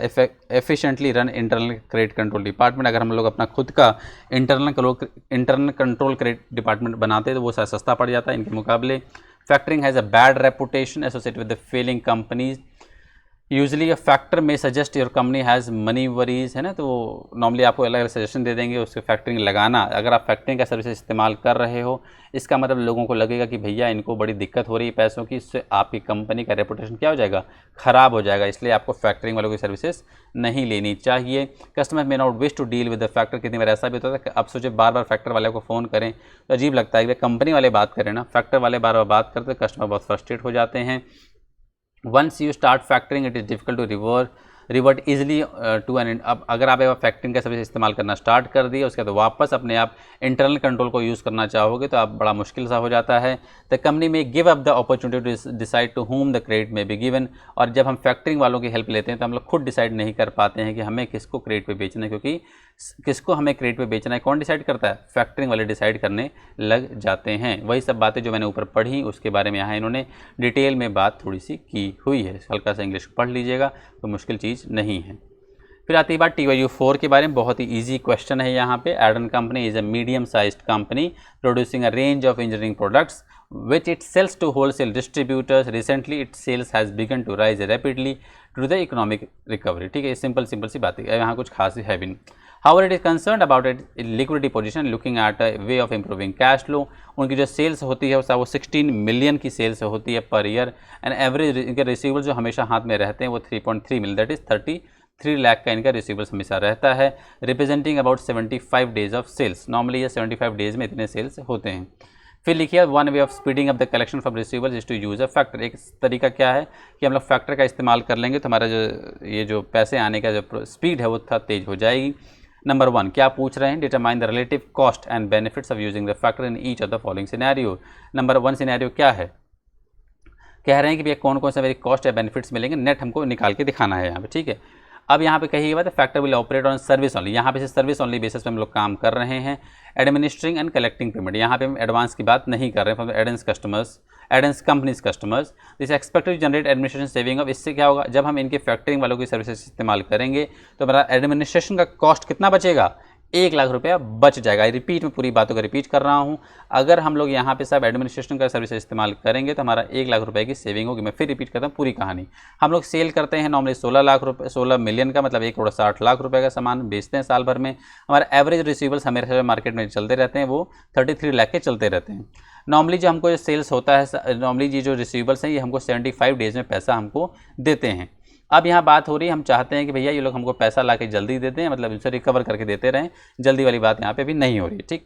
Speaker 1: efficiently run internal credit control department, अगर हम लोग अपना खुद का इंटरनल कंट्रोल क्रेडिट डिपार्टमेंट बनाते हैं तो वो सस्ता पड़ जाता है इनके मुकाबले। Factoring has a bad reputation associated with the failing companies. Usually a factor may suggest your company has money worries, है ना, तो वो नॉर्मली आपको अलग अलग सजेशन दे देंगे उसके फैक्टरिंग लगाना। अगर आप फैक्टरिंग का सर्विस इस्तेमाल कर रहे हो, इसका मतलब लोगों को लगेगा कि भैया इनको बड़ी दिक्कत हो रही है पैसों की, इससे आपकी कंपनी का रेपुटेशन क्या हो जाएगा, ख़राब हो जाएगा। इसलिए आपको फैक्टरिंग वालों की सर्विसेज नहीं लेनी चाहिए। Customer may not wish to deal with the factor, कितनी बार ऐसा भी होता है कि आप सोचे बार बार फैक्टर वाले को फ़ोन करें तो अजीब लगता है कि कंपनी वाले बात करें ना, फैक्टर वाले बार बार बात करते कस्टमर बहुत फ्रस्ट्रेट हो जाते हैं। Once you start factoring, it is difficult to revert easily to an end. अब अगर आप एक फैक्टरिंग का सर्विस इस्तेमाल करना स्टार्ट कर दिए, उसके बाद वापस अपने आप इंटरनल कंट्रोल को यूज़ करना चाहोगे तो आप बड़ा मुश्किल सा हो जाता है। The company may give up the opportunity to decide to whom the credit may be given. और जब हम फैक्टरिंग वालों की हेल्प लेते हैं तो हम लोग खुद डिसाइड नहीं कर पाते हैं कि हमें किसको क्रेडिट पे बेचना है, क्योंकि किसको हमें क्रेडिट पे बेचना है कौन डिसाइड करता है, फैक्टरिंग वाले डिसाइड करने लग जाते हैं। वही सब बातें जो मैंने ऊपर पढ़ी उसके बारे में यहाँ इन्होंने डिटेल में बात थोड़ी सी की हुई है। हल्का सा इंग्लिश पढ़ लीजिएगा, तो मुश्किल चीज़ नहीं है। फिर आती है बात TYU4 के बारे में, बहुत ही इजी क्वेश्चन है यहाँ पे। Eden company is a medium sized company producing a range of engineering products which it sells to wholesale distributors. Recently its sales has begun to rise rapidly due to the economic recovery। ठीक है, simple सी बात है, यहाँ कुछ खास है भी नहीं। However, it is concerned about its liquidity position, looking at a way of improving cash flow। उनकी जो सेल्स होती है वो 16 मिलियन की सेल्स होती है पर ईयर, एंड एवरेज इनके रिसीवेबल्स जो हमेशा हाथ में रहते हैं वो 3.3 मिलियन, दैट इज 33 लाख का इनका रिसीवेबल्स हमेशा रहता है, representing about 75 days of sales. Normally ये 75 डेज में इतने सेल्स होते हैं। फिर लिखिए one way of speeding up the collection from receivables is to use a factor. एक तरीका क्या है कि हम लोग फैक्टर का इस्तेमाल कर लेंगे तो हमारा जो पैसे आने का जो स्पीड है वो थोड़ा तेज हो जाएगी। नंबर 1 क्या पूछ रहे हैं, determine the relative cost and benefits of using the factor in each of the following scenario. Number 1 scenario क्या है, कह रहे हैं कि भैया कौन कौन सा मेरी कॉस्ट या बेनिफिट्स मिलेंगे, नेट हमको निकाल के दिखाना है यहाँ पे। ठीक है, अब यहाँ पे कही बात है factor will operate on service only, यहाँ पे सर्विस ऑनली बेसिस पे हम लोग काम कर रहे हैं। एडमिनिस्ट्रिंग एंड कलेक्टिंग पेमेंट, यहाँ पे हम एडवांस की बात नहीं कर रहे हैं फ्रॉम एडेंस company's customers. This expected generate administration saving of. इससे क्या होगा, जब हम इनके फैक्टरिंग वालों की सर्विसेज इस्तेमाल करेंगे तो हमारा एडमिनिस्ट्रेशन का कॉस्ट कितना बचेगा, 1 लाख रुपया बच जाएगा। रिपीट में पूरी बातों को रिपीट कर रहा हूँ, अगर हम लोग यहाँ पे सब एडमिनिस्ट्रेशन का सर्विस इस्तेमाल करेंगे तो हमारा 1 लाख रुपए की सेविंग होगी। मैं फिर रिपीट करता हूँ पूरी कहानी। हम लोग सेल करते हैं नॉर्मली 16 मिलियन का, मतलब 1,60,00,000 रुपए का सामान बेचते हैं साल भर में। हमारा एवरेज रिसीवेबल्स हमेशा मार्केट में चलते रहते हैं वो 33 लाख के चलते रहते हैं। नॉर्मली जो हमको सेल्स होता है, नॉर्मली ये जो रिसीवेबल्स हैं ये हमको 75 डेज में पैसा हमको देते हैं। अब यहाँ बात हो रही है, हम चाहते हैं कि भैया ये लोग हमको पैसा ला के जल्दी देते हैं, मतलब इनसे रिकवर करके देते रहें, जल्दी वाली बात यहाँ पे भी नहीं हो रही है। ठीक,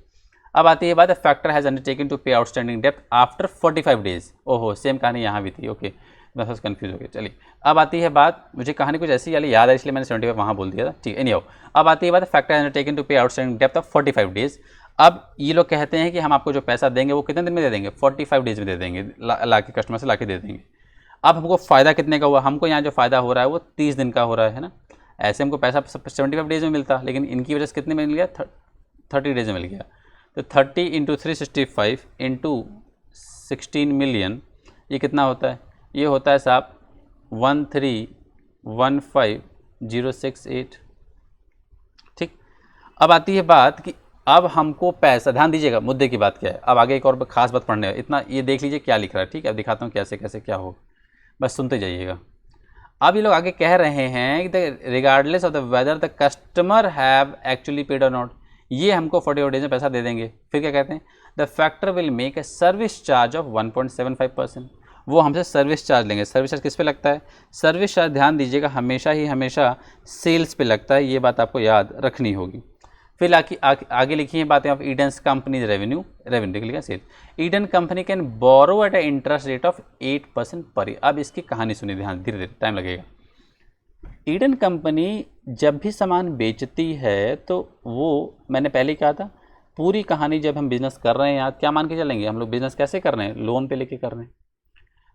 Speaker 1: अब आती है बात है फैक्टर हैज़ अंडरटेकन टू पे आउटस्टैंडिंग डेप्थ आफ्टर 45 डेज। ओहो, सेम कहानी यहाँ भी थी। ओके, मैं बस कन्फ्यूज हो गया। चलिए, अब आती है बात, मुझे कहानी कुछ ऐसी वाली याद है इसलिए मैंने 75 वहाँ बोल दिया था। ठीक है, एनीहाउ, अब आती है बात फैक्टर हैज़ अंडरटेकन टू पे आउटस्टैंडिंग डेप्थ ऑफ 45 डेज। अब ये लोग कहते हैं कि हम आपको जो पैसा देंगे वो कितने दिन में दे देंगे, 45 डेज में दे देंगे, ला के कस्टमर से ला के दे देंगे। अब हमको फ़ायदा कितने का हुआ, हमको यहाँ जो फ़ायदा हो रहा है वो 30 दिन का हो रहा है ना। ऐसे हमको पैसा 75 डेज में मिलता, लेकिन इनकी वजह से कितने में मिल गया, 30 डेज में मिल गया। तो 30 × 365 × 16 मिलियन, ये कितना होता है, ये होता है साहब 1315068। ठीक, अब आती है बात कि अब हमको पैसा, ध्यान दीजिएगा मुद्दे की बात क्या है। अब आगे एक और खास बात पढ़ने है, इतना ये देख लीजिए क्या लिख रहा है। ठीक है, अब दिखाता हूँ कैसे कैसे क्या हो, बस सुनते जाइएगा। अब ये लोग आगे कह रहे हैं कि regardless of the whether the customer have actually paid और नॉट, ये हमको 45 डेज में पैसा दे देंगे। फिर क्या कहते हैं, the factor will make a service charge of 1.75%। वो हमसे सर्विस चार्ज लेंगे। सर्विस चार्ज किस पे लगता है, सर्विस चार्ज ध्यान दीजिएगा हमेशा सेल्स पे लगता है, ये बात आपको याद रखनी होगी। फिर आगे लिखी है बातें ऑफ ईडन्स कंपनीज रेवेन्यू देख लिखा sale. Eden company can borrow at a interest rate of 8% per year. अब इसकी कहानी सुनिए ध्यान, धीरे धीरे टाइम लगेगा। ईडन कंपनी जब भी सामान बेचती है तो वो, मैंने पहले कहा था, पूरी कहानी जब हम बिज़नेस कर रहे हैं यार, क्या मान के चलेंगे हम लोग बिज़नेस कैसे कर रहे हैं, लोन पे लेके कर रहे हैं।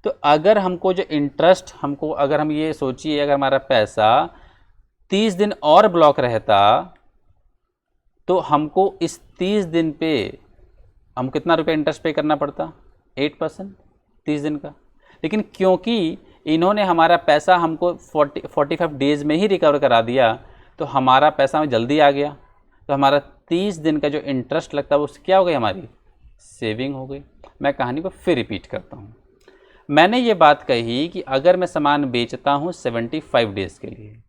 Speaker 1: तो अगर हमको जो इंटरेस्ट हमको, अगर हम ये सोचिए अगर हमारा पैसा 30 दिन और ब्लॉक रहता तो हमको इस 30 दिन पे हम कितना रुपये इंटरेस्ट पे करना पड़ता, 8% 30 दिन का। लेकिन क्योंकि इन्होंने हमारा पैसा हमको 45 डेज़ में ही रिकवर करा दिया तो हमारा पैसा हमें जल्दी आ गया, तो हमारा 30 दिन का जो इंटरेस्ट लगता है वो क्या हो गई, हमारी सेविंग हो गई। मैं कहानी को फिर रिपीट करता हूँ। मैंने ये बात कही कि अगर मैं सामान बेचता हूँ 75 डेज़ के लिए,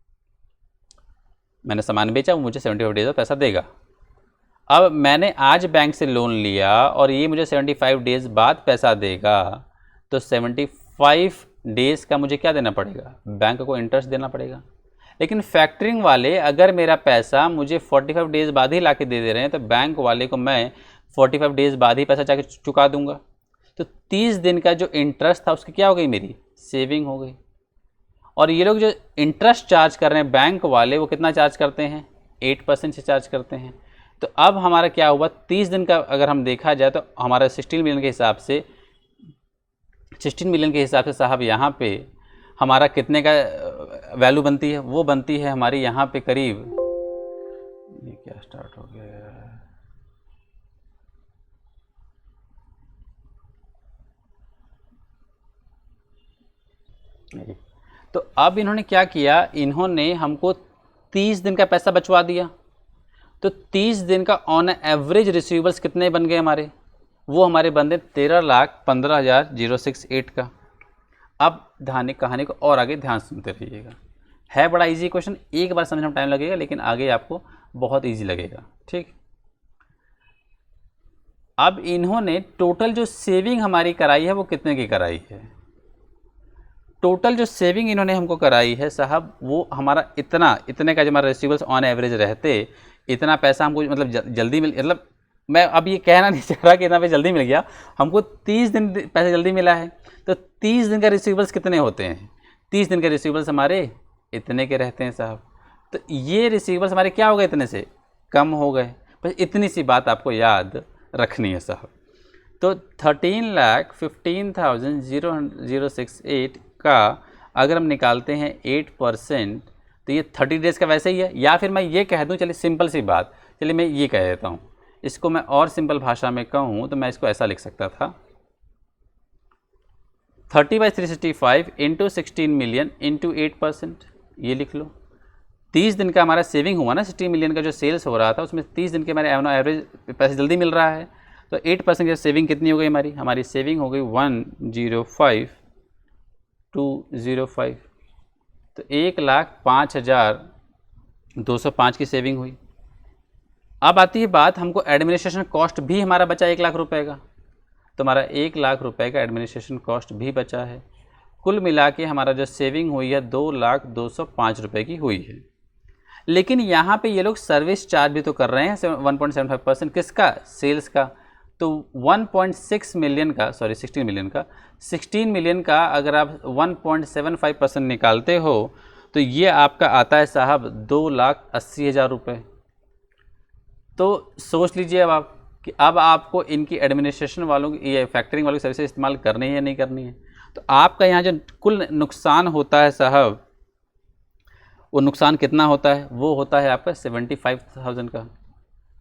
Speaker 1: मैंने सामान बेचा, वो मुझे 75 डेज़ का पैसा देगा। अब मैंने आज बैंक से लोन लिया और ये मुझे 75 डेज़ बाद पैसा देगा, तो 75 डेज़ का मुझे क्या देना पड़ेगा, बैंक को इंटरेस्ट देना पड़ेगा। लेकिन फैक्टरिंग वाले अगर मेरा पैसा मुझे 45 डेज़ बाद ही ला के दे रहे हैं तो बैंक वाले को मैं 45 डेज़ बाद ही पैसा जाके चुका दूंगा। तो 30 दिन का जो इंटरेस्ट था उसकी क्या हो गई, मेरी सेविंग हो गई। और ये लोग जो इंटरेस्ट चार्ज कर रहे हैं बैंक वाले, वो कितना चार्ज करते हैं, 8% से चार्ज करते हैं। तो अब हमारा क्या हुआ, 30 दिन का अगर हम देखा जाए तो हमारा 16 मिलियन के हिसाब से, 16 मिलियन के हिसाब से साहब यहाँ पे हमारा कितने का वैल्यू बनती है, वो बनती है हमारी यहाँ पे करीब, ये क्या स्टार्ट हो गया, तो अब इन्होंने क्या किया, इन्होंने हमको 30 दिन का पैसा बचवा दिया। तो 30 दिन का ऑन एवरेज रिसीवेबल्स कितने बन गए हमारे, वो हमारे बंदे 13,15,068 का। अब कहानी को और आगे ध्यान सुनते रहिएगा, है बड़ा इजी क्वेश्चन, एक बार समझने में टाइम लगेगा लेकिन आगे आपको बहुत इजी लगेगा, ठीक। अब इन्होंने टोटल जो सेविंग हमारी कराई है वो कितने की कराई है, टोटल जो सेविंग इन्होंने हमको कराई है साहब, वो हमारा इतने का जो हमारा रिसीवेबल्स ऑन एवरेज रहते, इतना पैसा हमको मतलब जल्दी मिल, मतलब मैं अब ये कहना नहीं चाह रहा कि इतना पैसा जल्दी मिल गया, हमको 30 दिन पैसा जल्दी मिला है। तो 30 दिन का रिसीवेबल्स कितने होते हैं, 30 दिन के रिसीवेबल्स हमारे इतने के रहते हैं साहब। तो ये रिसीवेबल्स हमारे क्या हो गए, इतने से कम हो गए। बस इतनी सी बात आपको याद रखनी है साहब। तो 13,15,068 का अगर हम निकालते हैं 8%, तो ये 30 डेज़ का वैसे ही है। या फिर मैं ये कह दूं, चलिए सिंपल सी बात, चलिए मैं ये कह देता हूँ, इसको मैं और सिंपल भाषा में कहूँ तो मैं इसको ऐसा लिख सकता था, 30/365 इंटू 16 मिलियन इंटू 8%, ये लिख लो। 30 दिन का हमारा सेविंग हुआ ना, 16 मिलियन का जो सेल्स हो रहा था उसमें 30 दिन के हमारे एवरेज पैसे जल्दी मिल रहा है, तो 8% की सेविंग कितनी हो गई हमारी सेविंग हो गई 105,205, तो 1,05,205 की सेविंग हुई। अब आती है बात, हमको एडमिनिस्ट्रेशन कॉस्ट भी हमारा बचा 1 लाख रुपए का, तो हमारा 1 लाख रुपए का एडमिनिस्ट्रेशन कॉस्ट भी बचा है। कुल मिला के हमारा जो सेविंग हुई है 2,02,05 रुपये की हुई है। लेकिन यहाँ पे ये लोग सर्विस चार्ज भी तो कर रहे हैं 1.75%, किसका, सेल्स का। तो 1.6 मिलियन का, सॉरी 16 मिलियन का, 16 मिलियन का अगर आप 1.75% निकालते हो तो ये आपका आता है साहब 2,80,000 रुपये। तो सोच लीजिए अब आप कि अब आपको इनकी एडमिनिस्ट्रेशन वालों की, ये फैक्टरिंग वालों की सर्विस इस्तेमाल करनी है या नहीं करनी है। तो आपका यहाँ जो कुल नुकसान होता है साहब, वो नुकसान कितना होता है, वो होता है आपका 75,000 का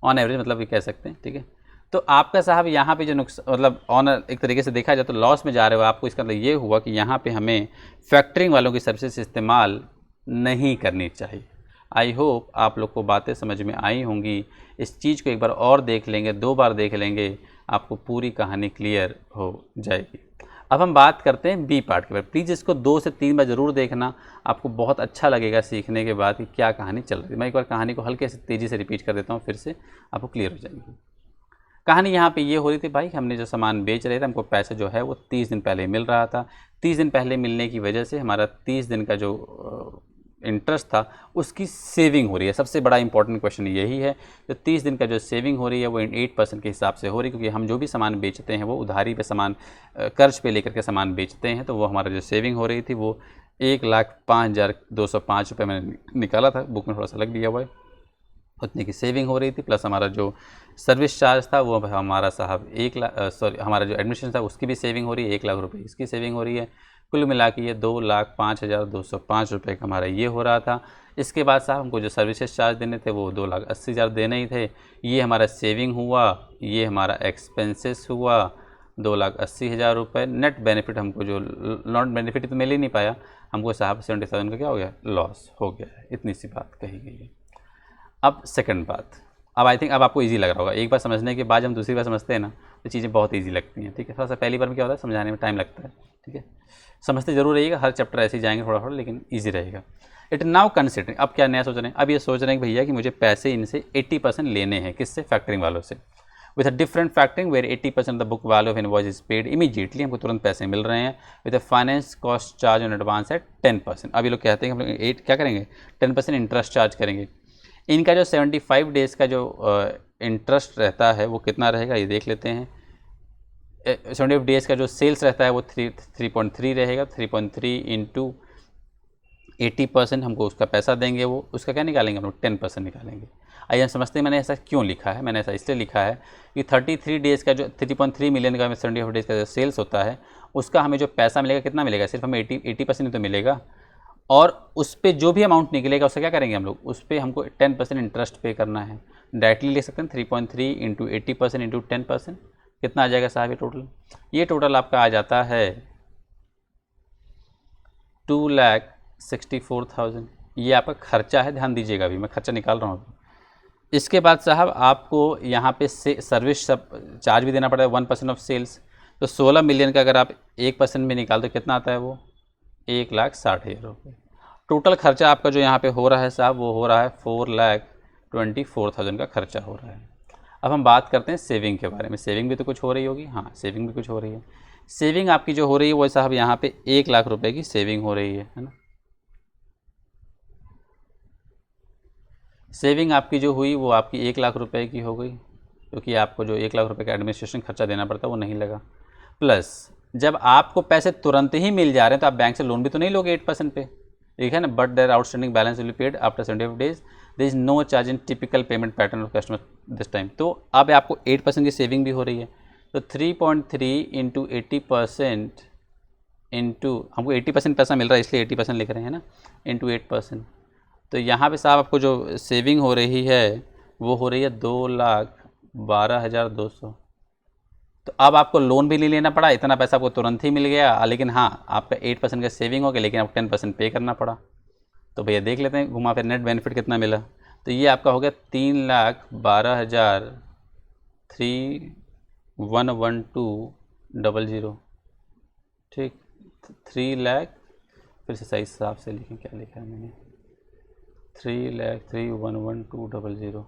Speaker 1: ऑन एवरेज, मतलब ये कह सकते हैं, ठीक है। तो आपका साहब यहाँ पे जो नुकसान, मतलब ऑन एक तरीके से देखा जाए तो लॉस में जा रहे हो आपको, इसका मतलब ये हुआ कि यहाँ पे हमें फैक्टरिंग वालों की सर्विसेज इस्तेमाल नहीं करनी चाहिए। आई होप आप लोग को बातें समझ में आई होंगी। इस चीज़ को एक बार और देख लेंगे, 2 बार देख लेंगे, आपको पूरी कहानी क्लियर हो जाएगी। अब हम बात करते हैं बी पार्ट के बारे में। प्लीज़ इसको 2 से 3 बार ज़रूर देखना, आपको बहुत अच्छा लगेगा सीखने के बाद कि क्या कहानी चल रही है। मैं एक बार कहानी को हल्के से तेज़ी से रिपीट कर देता हूँ, फिर से आपको क्लियर हो जाएगी। कहानी यहाँ पे ये हो रही थी, भाई हमने जो सामान बेच रहे थे, हमको पैसा जो है वो 30 दिन पहले मिल रहा था। 30 दिन पहले मिलने की वजह से हमारा 30 दिन का जो इंटरेस्ट था उसकी सेविंग हो रही है। सबसे बड़ा इंपॉर्टेंट क्वेश्चन यही है, जो 30 दिन का जो सेविंग हो रही है वो 8% के हिसाब से हो रही है, क्योंकि हम जो भी सामान बेचते हैं वो उधारी पे सामान, कर्ज पे लेकर के सामान बेचते हैं। तो वो हमारा जो सेविंग हो रही थी वो 1,05,205 रुपये मैंने निकाला था, बुक में थोड़ा सा लग दिया हुआ है। उतने की सेविंग हो रही थी, प्लस हमारा जो सर्विस चार्ज था वो हमारा साहब 1 लाख हमारा जो एडमिशन था उसकी भी सेविंग हो रही है, 1 लाख रुपये इसकी सेविंग हो रही है। कुल मिला के ये 2,05,205 रुपये का हमारा ये हो रहा था। इसके बाद साहब हमको जो सर्विसेज चार्ज देने थे वो 2,80,000 देने ही थे। ये हमारा सेविंग हुआ, ये हमारा एक्सपेंसेस हुआ 2,80,000 रुपये। नेट बेनिफिट हमको जो नॉट बेनिफिट तो मिल ही नहीं पाया, हमको साहब 70,000 का क्या हो गया, लॉस हो गया है। इतनी सी बात कही गई है। अब सेकंड बात, अब आई थिंक अब आपको इजी लग रहा होगा। एक बार समझने के बाद हम दूसरी बार समझते हैं ना तो चीज़ें बहुत इजी लगती हैं, ठीक है। थोड़ा सा पहली बार में क्या होता है, समझाने में टाइम लगता है, ठीक है। समझते जरूर रहिएगा, हर चैप्टर ऐसे ही जाएंगे थोड़ा थोड़ा, लेकिन ईजी रहेगा। इट नाउ कंसिडरिंग, अब क्या नया सोच रहे हैं, अब ये सोच रहे हैं कि भैया कि मुझे पैसे इनसे 80% लेने हैं, किससे, फैक्टरिंग वालों से। With a different factoring where 80% of the book value of invoice is paid immediately, हमको तुरंत पैसे मिल रहे हैं। With a finance cost charge on advance at 10%। अब ये लोग कहते हैं कि हम लोग 8 क्या करेंगे, 10% इंटरेस्ट चार्ज करेंगे। इनका जो 75 डेज़ का जो इंटरेस्ट रहता है वो कितना रहेगा ये देख लेते हैं। 75 डेज़ का जो सेल्स रहता है वो 3.3 रहेगा। 3.3 इंटू 80% हमको उसका पैसा देंगे, वो उसका क्या निकालेंगे हम लोग, 10% निकालेंगे। आइए हम समझते हैं मैंने ऐसा क्यों लिखा है। मैंने ऐसा इसलिए लिखा है कि 33 डेज़ का जो 3.3 मिलियन का 75 डेज़ का जो सेल्स होता है उसका हमें जो पैसा मिलेगा कितना मिलेगा, सिर्फ हमें 80% ही तो मिलेगा। और उस पर जो भी अमाउंट निकलेगा उससे क्या करेंगे हम लोग, उस पर हमको 10% इंटरेस्ट पे करना है। डायरेक्टली ले सकते हैं 3.3 इंटू 80% इंटू 10%, कितना आ जाएगा साहब ये टोटल, ये टोटल आपका आ जाता है 2,64,000। ये आपका खर्चा है, ध्यान दीजिएगा, अभी मैं खर्चा निकाल रहा हूँ। इसके बाद साहब आपको यहाँ पे से सर्विस सब चार्ज भी देना पड़ता है 1% ऑफ सेल्स। तो 16 मिलियन का अगर आप 1% में निकाल तो कितना आता है वो, 1,60,000 रुपये। टोटल खर्चा आपका जो यहाँ पे हो रहा है साहब वो हो रहा है 4,24,000 का खर्चा हो रहा है। अब हम बात करते हैं सेविंग के बारे में। सेविंग भी तो कुछ हो रही होगी, हाँ सेविंग भी कुछ हो रही है। सेविंग आपकी जो हो रही है वो साहब यहाँ पे 1 लाख रुपए की सेविंग हो रही है ना। सेविंग आपकी जो हुई वो आपकी 1 लाख रुपए की हो गई, क्योंकि आपको जो 1 लाख रुपए का एडमिनिस्ट्रेशन खर्चा देना पड़ता है वो नहीं लगा। प्लस जब आपको पैसे तुरंत ही मिल जा रहे हैं तो आप बैंक से लोन भी तो नहीं लोगे 8% पे, ठीक है ना। But their outstanding balance will be paid after 75 days, there is no charge in typical payment pattern of customer this time. तो अब आपको 8% की सेविंग भी हो रही है। तो 3.3 इंटू 80% इंटू, हमको 80% पैसा मिल रहा है इसलिए 80% लिख रहे हैं ना, इंटू 8%। तो यहाँ पे साहब आपको जो सेविंग हो रही है वो हो रही है 2,12,200। तो अब आपको लोन भी नहीं लेना पड़ा, इतना पैसा आपको तुरंत ही मिल गया, लेकिन हाँ आपका 8% का सेविंग हो गया, लेकिन आपको 10% पे करना पड़ा। तो भैया देख लेते हैं घुमा फिर नेट बेनिफिट कितना मिला। तो ये आपका हो गया 3,12,3,112,00, ठीक। 3 लाख, फिर से सही हिसाब से लिखें, क्या लिखा है मैंने, 3,03,112,00,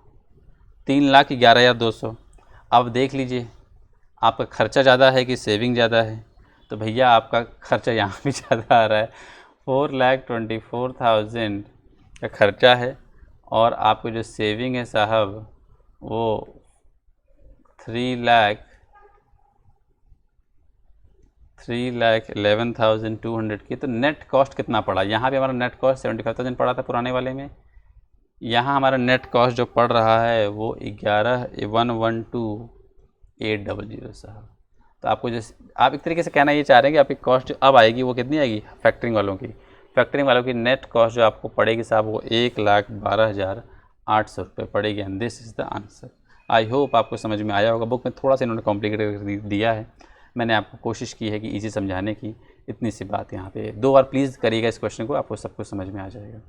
Speaker 1: 3,11,200। अब देख लीजिए आपका खर्चा ज़्यादा है कि सेविंग ज़्यादा है। तो भैया आपका खर्चा यहाँ भी ज़्यादा आ रहा है, 4,24,000 का खर्चा है, और आपको जो सेविंग है साहब वो 3,11,200 की। तो नेट कॉस्ट कितना पड़ा, यहाँ भी हमारा नेट कॉस्ट 75,000 पड़ा था पुराने वाले में, यहाँ हमारा नेट कॉस्ट जो पड़ रहा है वो 11,112,800 साहब। तो आपको जैसे आप एक तरीके से कहना ये चाह रहे हैं कि आपकी कॉस्ट जो अब आएगी वो कितनी आएगी, फैक्टरिंग वालों की, फैक्टरिंग वालों की नेट कॉस्ट जो आपको पड़ेगी साहब वो 1,12,800 रुपये पड़ेगी। And this is the answer. I hope आपको समझ में आया होगा। बुक में थोड़ा सा इन्होंने कॉम्प्लिकेटेड कर दिया है, मैंने आपको कोशिश की है कि ईजी समझाने की। इतनी सी बात यहाँ पे 2 बार प्लीज़ करिएगा इस क्वेश्चन को, आपको सब कुछ समझ में आ जाएगा।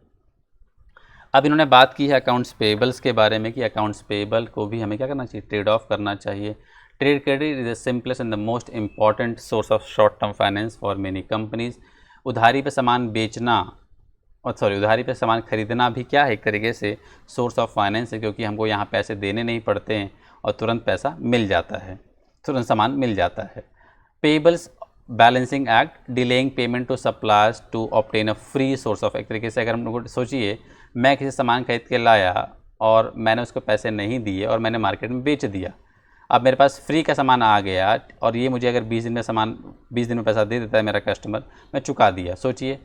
Speaker 1: अब इन्होंने बात की है अकाउंट्स पेबल्स के बारे में कि अकाउंट्स पेबल को भी हमें क्या करना चाहिए, ट्रेड ऑफ करना चाहिए। Trade credit is the simplest and the most important source of short term finance for many companies. उधारी पे सामान बेचना उधारी पे सामान खरीदना भी क्या है, एक तरीके से सोर्स ऑफ फाइनेंस है, क्योंकि हमको यहाँ पैसे देने नहीं पड़ते हैं और तुरंत पैसा मिल जाता है, तुरंत सामान मिल जाता है। Payables balancing act, delaying payment to suppliers to obtain a free source of, एक तरीके से अगर हम लोग सोचिए मैं किसी सामान खरीद के लाया और मैंने उसको पैसे नहीं दिए और मैंने मार्केट में बेच दिया, अब मेरे पास फ्री का सामान आ गया और ये मुझे अगर 20 दिन में पैसा दे देता है मेरा कस्टमर, मैं चुका दिया। सोचिए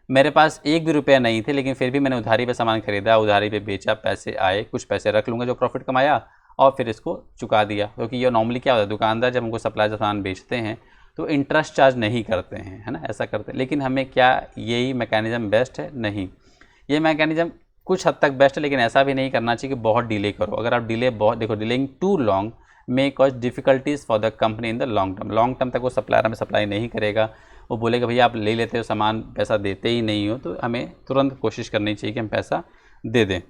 Speaker 1: मेरे पास एक भी रुपया नहीं थे, लेकिन फिर भी मैंने उधारी पे सामान खरीदा, उधारी पे बेचा, पैसे आए, कुछ पैसे रख लूँगा जो प्रॉफिट कमाया और फिर इसको चुका दिया। क्योंकि ये नॉर्मली क्या होता है, दुकानदार जब हमको सप्लाई से सामान बेचते हैं तो इंटरेस्ट चार्ज नहीं करते हैं, है ना, ऐसा करते हैं। लेकिन हमें क्या यही मैकेनिज़्म बेस्ट है? नहीं, ये मैकेनिज़्म कुछ हद तक बेस्ट है, लेकिन ऐसा भी नहीं करना चाहिए कि बहुत डिले करो। अगर आप डिले बहुत देखो, delaying too long may cause difficulties for the company in the long term. Long term तक वो सप्लायर हमें सप्लाई नहीं करेगा, वो बोलेगा भैया आप ले लेते हो सामान, पैसा देते ही नहीं हो। तो हमें तुरंत कोशिश करनी चाहिए कि हम पैसा दे दें।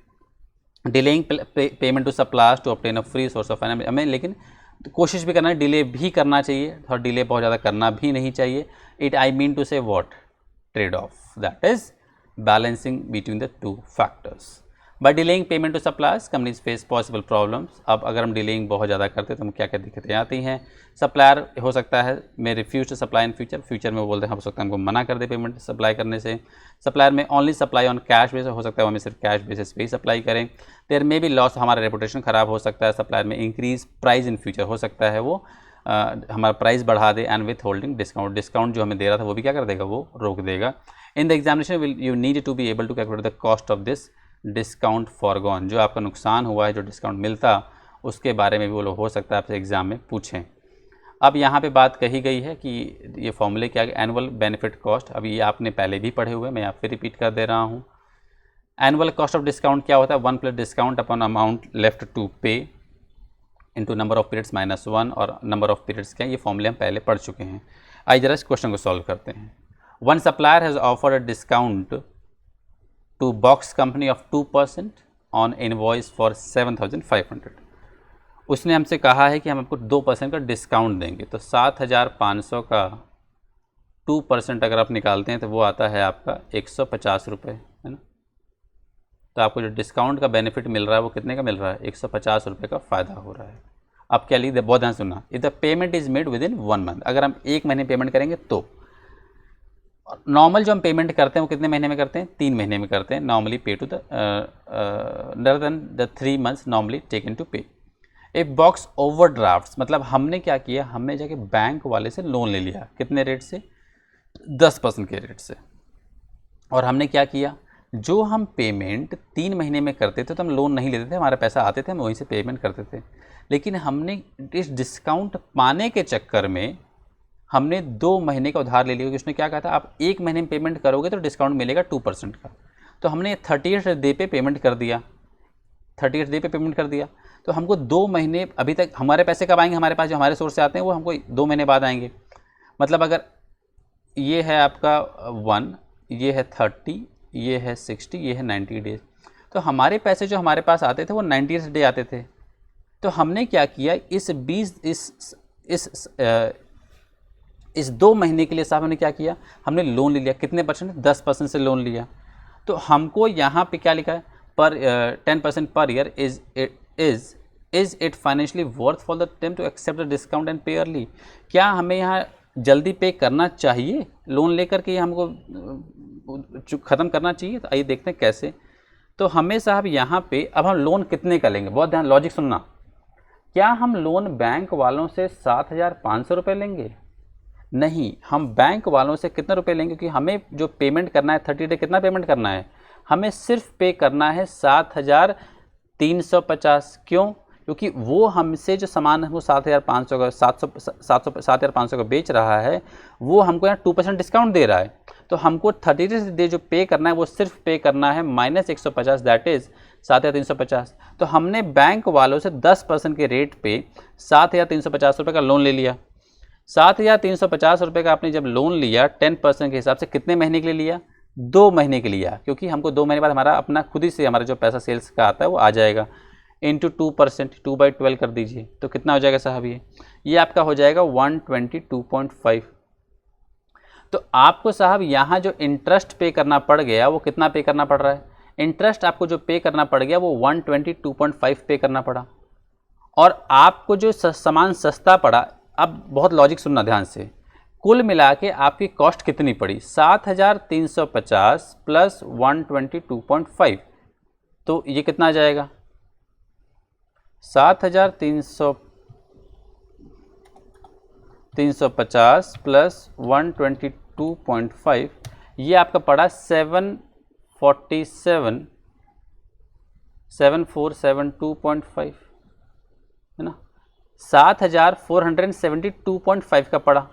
Speaker 1: Delaying payment to suppliers to obtain a free source of finance, हमें लेकिन कोशिश भी करना है, डिले भी करना चाहिए और डिले बहुत ज़्यादा करना भी नहीं चाहिए। It I mean to say what, trade off, that is balancing between the two factors. By delaying payment to suppliers companies face possible problems. अब अगर हम डिलेइंग बहुत ज़्यादा करते हैं तो हम क्या क्या दिक्कतें आती हैं? सप्लायर हो सकता है may refuse to supply in future, future में वो बोलते हैं हो सकता है हमको मना कर दे पेमेंट सप्लाई करने से। सप्लायर में only supply on cash basis, हो सकता है वो हमें सिर्फ कैश बेसिस पे ही सप्लाई करें। देयर में भी लॉस, हमारा रेपुटेशन ख़राब हो सकता है। सप्लायर में इंक्रीज प्राइस इन फ्यूचर, हो सकता है वो हमारा प्राइस बढ़ा दे। And with holding discount, discount जो हमें दे रहा था वो भी क्या कर देगा, वो रोक देगा। In the examination will you need to be able to calculate the cost of this discount forgone. जो आपका नुकसान हुआ है, जो डिस्काउंट मिलता, उसके बारे में भी वो लोग हो सकता है आपसे एग्जाम में पूछें। अब यहाँ पे बात कही गई है कि ये फॉर्मूले क्या है, एनुअल बेनिफिट कॉस्ट। अब ये आपने पहले भी पढ़े हुए, मैं यहाँ फिर रिपीट कर दे रहा हूँ। एनुअल कॉस्ट ऑफ डिस्काउंट क्या होता है? 1 plus discount upon amount left to pay into number of periods minus 1, और नंबर ऑफ पीरियड्स क्या है, ये फॉर्मूले हम पहले पढ़ चुके हैं। आइए जरा इस क्वेश्चन को सॉल्व करते हैं। One supplier has offered a discount to box company of 2% on invoice for 7,500। उसने हमसे कहा है कि हम आपको 2% का डिस्काउंट देंगे। तो 7,500 का 2% अगर आप निकालते हैं तो वो आता है आपका 150 रुपये, है ना। तो आपको जो डिस्काउंट का बेनिफिट मिल रहा है वो कितने का मिल रहा है? 150 रुपये का फ़ायदा हो रहा है। अब क्या लिख दे, बहुत ध्यान सुनना। If the payment is made with in 1 month, अगर हम 1 महीने पेमेंट करेंगे तो नॉर्मल जो हम पेमेंट करते हैं वो कितने महीने में करते हैं? 3 महीने में करते हैं। Normally pay to the other then the 3 months normally taken to pay. A box ओवरड्राफ्ट्स, मतलब हमने क्या किया, हमने जाके बैंक वाले से लोन ले लिया। कितने रेट से? 10% के रेट से। और हमने क्या किया, जो हम पेमेंट 3 महीने में करते थे तो हम लोन नहीं लेते थे, हमारा पैसा आते थे, हम वहीं से पेमेंट करते थे। लेकिन हमने इस डिस्काउंट पाने के चक्कर में हमने 2 महीने का उधार ले लिया, क्योंकि उसने क्या कहा था, आप 1 महीने में पेमेंट करोगे तो डिस्काउंट मिलेगा 2% का। तो हमने 30th डे पे पेमेंट कर दिया, 30th डे पे पेमेंट कर दिया। तो हमको 2 महीने, अभी तक हमारे पैसे कब आएंगे, हमारे पास जो हमारे सोर्स से आते हैं वो हमको 2 महीने बाद आएंगे। मतलब अगर ये है आपका 1, ये है 30, ये है 60, ये है 90 डेज, तो हमारे पैसे जो हमारे पास आते थे वो 90th डे आते थे। तो हमने क्या किया, इस 2 महीने के लिए साहब हमने क्या किया, हमने लोन ले लिया। कितने परसेंट? 10% से लोन लिया। तो हमको यहाँ पे क्या लिखा है, पर 10% per year is it financially worth for the Tem to accept the discount and pay early. क्या हमें यहाँ जल्दी पे करना चाहिए, लोन लेकर के हमको ख़त्म करना चाहिए? तो आइए देखते हैं कैसे। तो हमें साहब यहाँ पे अब हम लोन कितने का लेंगे, बहुत ध्यान लॉजिक सुनना। क्या हम लोन बैंक वालों से 7,500 रुपये लेंगे? नहीं, हम बैंक वालों से कितने रुपए लेंगे, क्योंकि हमें जो पेमेंट करना है 30 डे, कितना पेमेंट करना है, हमें सिर्फ पे करना है 7,350। क्यों? क्योंकि वो हमसे जो सामान है वो 7,500 का 7,500 का बेच रहा है, वो हमको यहाँ 2% डिस्काउंट दे रहा है। तो हमको 30 डे जो पे करना है वो सिर्फ पे करना है -150, दैट इज़ 7,350। तो हमने बैंक वालों से 10% के रेट पे 7,350 रुपये का लोन ले लिया। 7,350 रुपये का आपने जब लोन लिया 10% के हिसाब से कितने महीने के लिए लिया? 2 महीने के लिए लिया, क्योंकि हमको 2 महीने बाद हमारा अपना खुद ही से हमारा जो पैसा सेल्स का आता है वो आ जाएगा। इंटू 2%, 2/12 कर दीजिए, तो कितना हो जाएगा साहब? ये आपका हो जाएगा 122.5। तो आपको साहब यहाँ जो इंटरेस्ट पे करना पड़ गया वो कितना पे करना पड़ रहा है? इंटरेस्ट आपको जो पे करना पड़ गया वो 122.5 पे करना पड़ा। और आपको जो सामान सस्ता पड़ा, अब बहुत लॉजिक सुनना ध्यान से, कुल मिला के आपकी कॉस्ट कितनी पड़ी? 7,350 प्लस 122.5, तो ये कितना आ जाएगा? 7,350 प्लस 122.5, ये आपका पड़ा 7472.5 है ना, 7472.5 का पड़ा।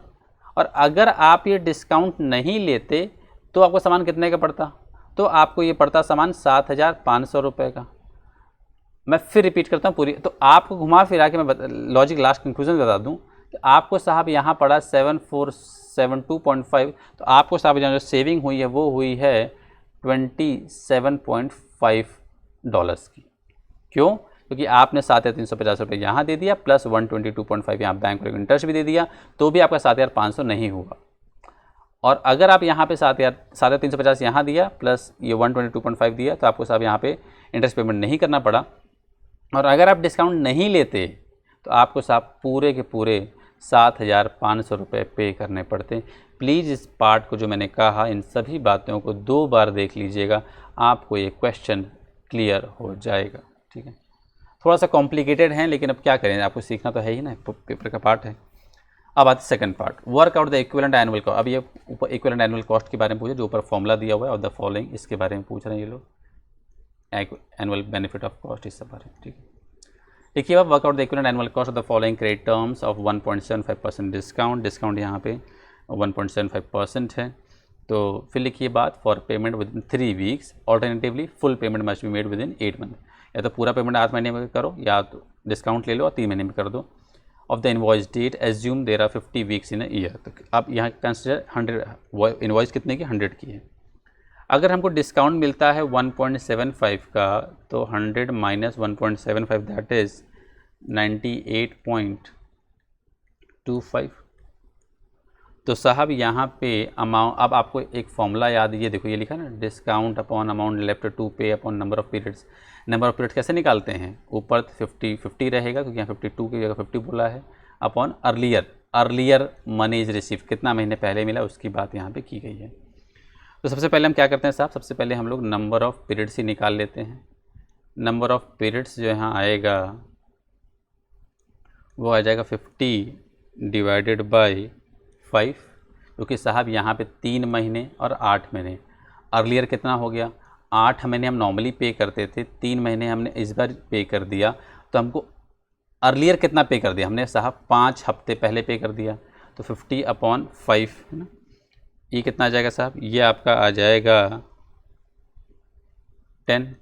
Speaker 1: और अगर आप ये डिस्काउंट नहीं लेते तो आपको सामान कितने का पड़ता, तो आपको ये पड़ता सामान 7500 रुपये का। मैं फिर रिपीट करता हूँ पूरी, तो आपको घुमा फिरा के मैं लॉजिक लास्ट कंक्लूजन बता दूँ कि आपको साहब यहाँ पड़ा 7472.5, तो आपको साहब जो सेविंग हुई है वो हुई है $27.5 की। क्यों? क्योंकि आपने 7350 रुपये यहाँ दे दिया प्लस 122.5 यहाँ बैंक को इंटरेस्ट भी दे दिया, तो भी आपका 7500 नहीं हुआ। और अगर आप यहाँ पे 7350 यहाँ दिया प्लस ये 122.5 दिया, तो आपको साहब यहाँ पे इंटरेस्ट पेमेंट नहीं करना पड़ा। और अगर आप डिस्काउंट नहीं लेते तो आपको साहब पूरे के पूरे 7500 रुपये पे करने पड़ते। प्लीज़ इस पार्ट को जो मैंने कहा, इन सभी बातों को 2 बार देख लीजिएगा, आपको ये क्वेश्चन क्लियर हो जाएगा। ठीक है, थोड़ा सा कॉम्प्लिकेटेड है, लेकिन अब क्या करें, आपको सीखना तो है ही ना, पेपर का पार्ट है। अब आते second part, work out the equivalent annual cost. अब ये ऊपर इक्विवेलेंट एनुअल कॉस्ट के बारे में पूछे, जो ऊपर फॉर्मूला दिया हुआ है, और द फॉलोइंग, इसके बारे में पूछ रहे हैं ये लोग, एनुअल बेनिफिट ऑफ कॉस्ट, इस सब बारे में। ठीक है, देखिए अब work out the equivalent annual cost of the following credit terms of 1.75% discount यहाँ पे 1.75% है। तो फिर लिखिए बात, for payment with in 3 weeks, alternatively full payment must be made with in 8 month. या तो पूरा पेमेंट 8 महीने में करो, या तो डिस्काउंट ले लो और 3 महीने में कर दो। Of the invoice date assume there are 50 weeks in a year. तो आप यहाँ कंसिडर 100 इनवॉइस कितने की, 100 की है। अगर हमको डिस्काउंट मिलता है 1.75 का, तो 100 माइनस 1.75 दैट इज़ 98.25। तो साहब यहाँ पे अमाउंट, अब आपको एक फॉर्मूला याद, ये देखो ये लिखा ना, discount upon amount left to pay upon number of periods. Number of periods कैसे निकालते हैं, ऊपर 50 रहेगा क्योंकि यहाँ 52 की जगह 50 बोला है, upon earlier money is receive, कितना महीने पहले मिला उसकी बात यहाँ पे की गई है। तो सबसे पहले हम क्या करते हैं साहब, सबसे पहले हम लोग नंबर ऑफ़ पीरियड्स ही निकाल लेते हैं। नंबर ऑफ़ पीरियड्स जो यहाँ आएगा वो आ जाएगा 50 डिवाइडेड बाई 5, क्योंकि साहब यहाँ पे 3 महीने और 8 महीने। अर्लियर कितना हो गया, 8 महीने हम नॉर्मली पे करते थे, 3 महीने हमने इस बार पे कर दिया, तो हमको अर्लियर कितना पे कर दिया हमने साहब, 5 हफ्ते पहले पे कर दिया। तो 50/5 है ना, ये कितना आ जाएगा साहब, ये आपका आ जाएगा 10।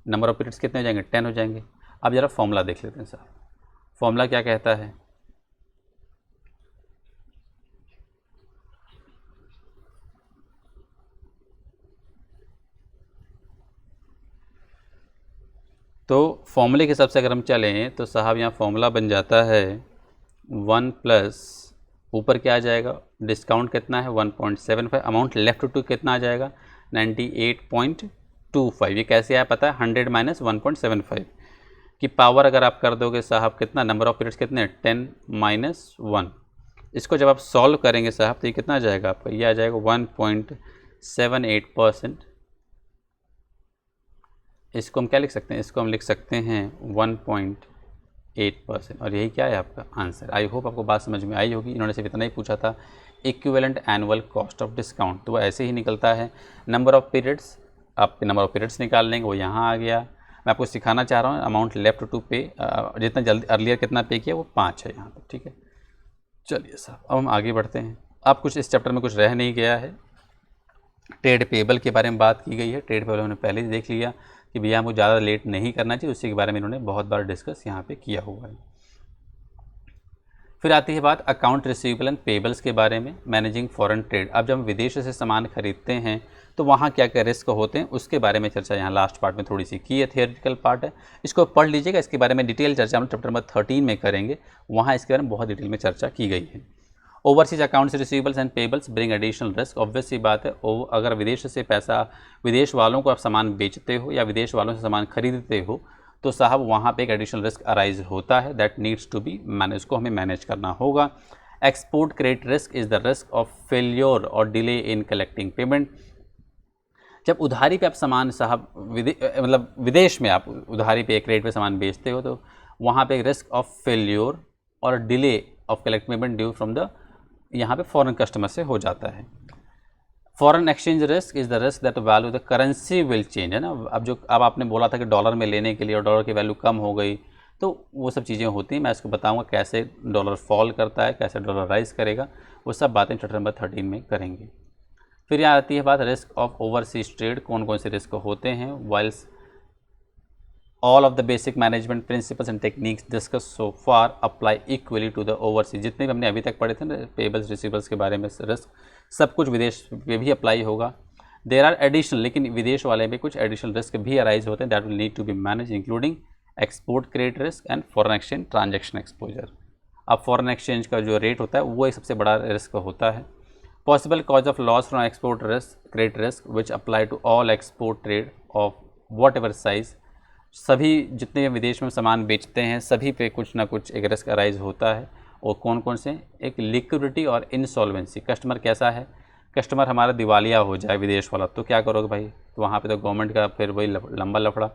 Speaker 1: नंबर ऑफ पीरियड्स कितने हो जाएंगे, 10 हो जाएंगे। अब ज़रा फॉर्मूला देख लेते हैं साहब, फॉर्मूला क्या कहता है, तो फॉर्मूले के हिसाब से अगर हम चलें तो साहब यहाँ फॉर्मूला बन जाता है 1 प्लस ऊपर क्या आ जाएगा, डिस्काउंट कितना है 1.75, अमाउंट लेफ्ट टू कितना आ जाएगा 98.25। ये कैसे आया पता है, 100 माइनस 1.75 की पावर अगर आप कर दोगे साहब कितना, नंबर ऑफ पीरियड्स कितने 10 माइनस 1। इसको जब आप सॉल्व करेंगे साहब तो ये कितना आ जाएगा आपका, ये आ जाएगा 1.78%। इसको हम क्या लिख सकते हैं, इसको हम लिख सकते हैं 1.8%, और यही क्या है आपका आंसर। आई होप आपको बात समझ में आई होगी। इन्होंने सिर्फ इतना ही पूछा था, equivalent annual cost of discount, तो वो ऐसे ही निकलता है। नंबर ऑफ़ पीरियड्स, आपके नंबर ऑफ़ पीरियड्स निकाल लेंगे, वो यहाँ आ गया। मैं आपको सिखाना चाह रहा हूँ, अमाउंट लेफ्ट टू पे, जितना जल्दी अर्लियर कितना पे किया वो 5 है यहाँ पर। ठीक है, चलिए साहब अब हम आगे बढ़ते हैं। अब कुछ इस चैप्टर में कुछ रह नहीं गया है। ट्रेड पेबल के बारे में बात की गई है, ट्रेड पेबल हमने पहले ही देख लिया कि भैया हमको ज़्यादा लेट नहीं करना चाहिए, उसी के बारे में इन्होंने बहुत बार डिस्कस यहाँ पे किया हुआ है। फिर आती है बात अकाउंट रिसीवेबल एंड पेबल्स के बारे में, मैनेजिंग फॉरेन ट्रेड। अब जब हम विदेश से सामान खरीदते हैं तो वहाँ क्या क्या रिस्क होते हैं उसके बारे में चर्चा यहाँ लास्ट पार्ट में थोड़ी सी की है, थियोरेटिकल पार्ट है, इसको पढ़ लीजिएगा। इसके बारे में डिटेल चर्चा हम चैप्टर नंबर 13 में करेंगे, वहाँ इसके बारे में बहुत डिटेल में चर्चा की गई है। Overseas accounts receivables and payables bring additional risk, obvious सी बात है, अगर विदेश से पैसा, विदेश वालों को आप सामान बेचते हो या विदेश वालों से सामान खरीदते हो तो साहब वहाँ पे एक एडिशनल रिस्क अराइज होता है, that needs to be manage, उसको हमें मैनेज करना होगा। Export credit risk is the risk of failure और डिले इन कलेक्टिंग पेमेंट। जब उधारी पे आप सामान साहब मतलब विदेश में आप उधारी पे एक रेट पे सामान बेचते हो तो वहाँ पे रिस्क ऑफ फेल्योर और delay of collect payment due from the यहाँ पे फॉरेन कस्टमर से हो जाता है। Foreign exchange risk is the risk that value the currency will change, है ना। अब आपने बोला था कि डॉलर में लेने के लिए और डॉलर की वैल्यू कम हो गई, तो वो सब चीज़ें होती हैं। मैं इसको बताऊंगा कैसे डॉलर फॉल करता है, कैसे डॉलर राइज करेगा, वो सब बातें चैप्टर नंबर 13 में करेंगे। फिर यहाँ आती है बात रिस्क ऑफ ओवरसीज ट्रेड, कौन कौन से रिस्क होते हैं। Whilst all of the basic management principles and techniques discussed so far apply equally to the overseas, जितने भी हमने अभी तक पढ़े थे ना पेबल्स रिसीवर्स के बारे में रिस्क, सब कुछ विदेश पे भी अप्लाई होगा। देर आर एडिशनल, लेकिन विदेश वाले में कुछ एडिशनल रिस्क भी अराइज होते हैं that will need to be manage, including export credit risk and foreign exchange transaction exposure. अब फॉरेन एक्सचेंज का जो रेट होता है वो एक सबसे बड़ा रिस्क होता है। Possible cause of loss from export risk credit risk which apply to all export trade of whatever size, सभी जितने विदेश में सामान बेचते हैं सभी पे कुछ ना कुछ एक रिस्क अराइज होता है। और कौन कौन से, एक लिक्विडिटी और इंसॉल्वेंसी, कस्टमर कैसा है, कस्टमर हमारा दिवालिया हो जाए विदेश वाला, तो क्या करोगे भाई, तो वहाँ पे तो गवर्नमेंट का फिर वही लंबा लफड़ा।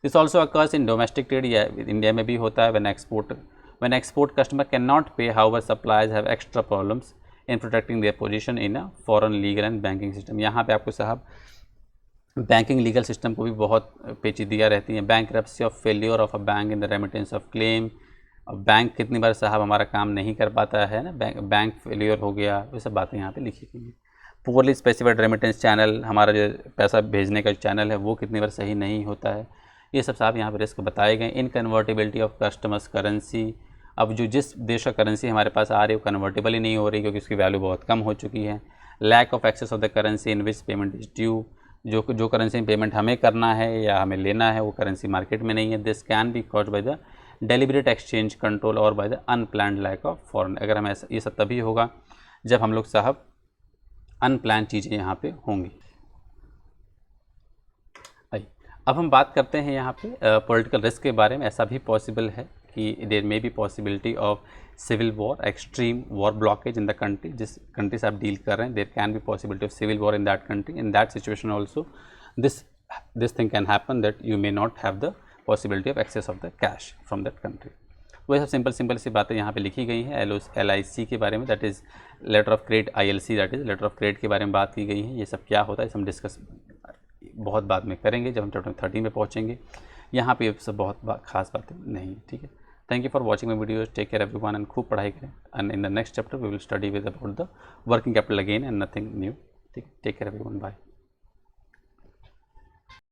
Speaker 1: This also occurs in domestic trade, या इंडिया में भी होता है। When export customer can not pay, however suppliers have extra problems in protecting their position in a foreign legal and banking system. यहाँ पे आपको साहब बैंकिंग लीगल सिस्टम को भी बहुत पेचीदियाँ रहती हैं। Bankruptcy of failure of a bank in the remittance of claim, अब बैंक कितनी बार साहब हमारा काम नहीं कर पाता है ना, बैंक फेलियर हो गया, ये सब बातें यहाँ पे लिखी गई हैं। पुअरली स्पेसिफाइड रेमिटेंस चैनल, हमारा जो पैसा भेजने का चैनल है वो कितनी बार सही नहीं होता है, ये सब साहब यहाँ पे रिस्क बताए गए। इनकन्वर्टिबिलिटी ऑफ कस्टमर्स करेंसी, अब जो जिस देश का करेंसी हमारे पास आ रही है वो कन्वर्टेबल ही नहीं हो रही क्योंकि उसकी वैल्यू बहुत कम हो चुकी है। Lack of access of the currency in which payment is due, जो करेंसी पेमेंट हमें करना है या हमें लेना है वो करेंसी मार्केट में नहीं है। This can be caused by the deliberate exchange control और by the unplanned lack of foreign, अगर हम ऐसा, ये सब तभी होगा जब हम लोग साहब अनप्लान चीज़ें यहाँ पे होंगी। अब हम बात करते हैं यहाँ पे पॉलिटिकल रिस्क के बारे में। ऐसा भी पॉसिबल है कि there may be possibility of civil war, extreme war blockage in the country, जिस कंट्री से आप डील कर रहे हैं there can be possibility of civil war in that country. In that situation also this thing can happen that you may not have the possibility of access of the cash from that country. वही सब simple सी बातें यहाँ पे लिखी गई हैं। LIC के बारे में, that is letter of credit, ILC that is letter of credit के बारे में बात की गई है। ये सब क्या होता है इसे हम डिस्कस बहुत बाद में करेंगे जब हम चैप्टर 13 में पहुँचेंगे। यहाँ पे सब बहुत खास बातें नहीं, ठीक है। Thank you for watching my videos, take care everyone and खूब पढ़ाई करें। And in the next chapter we will study with about the working capital again and nothing new, ठीक है। Take care everyone, bye.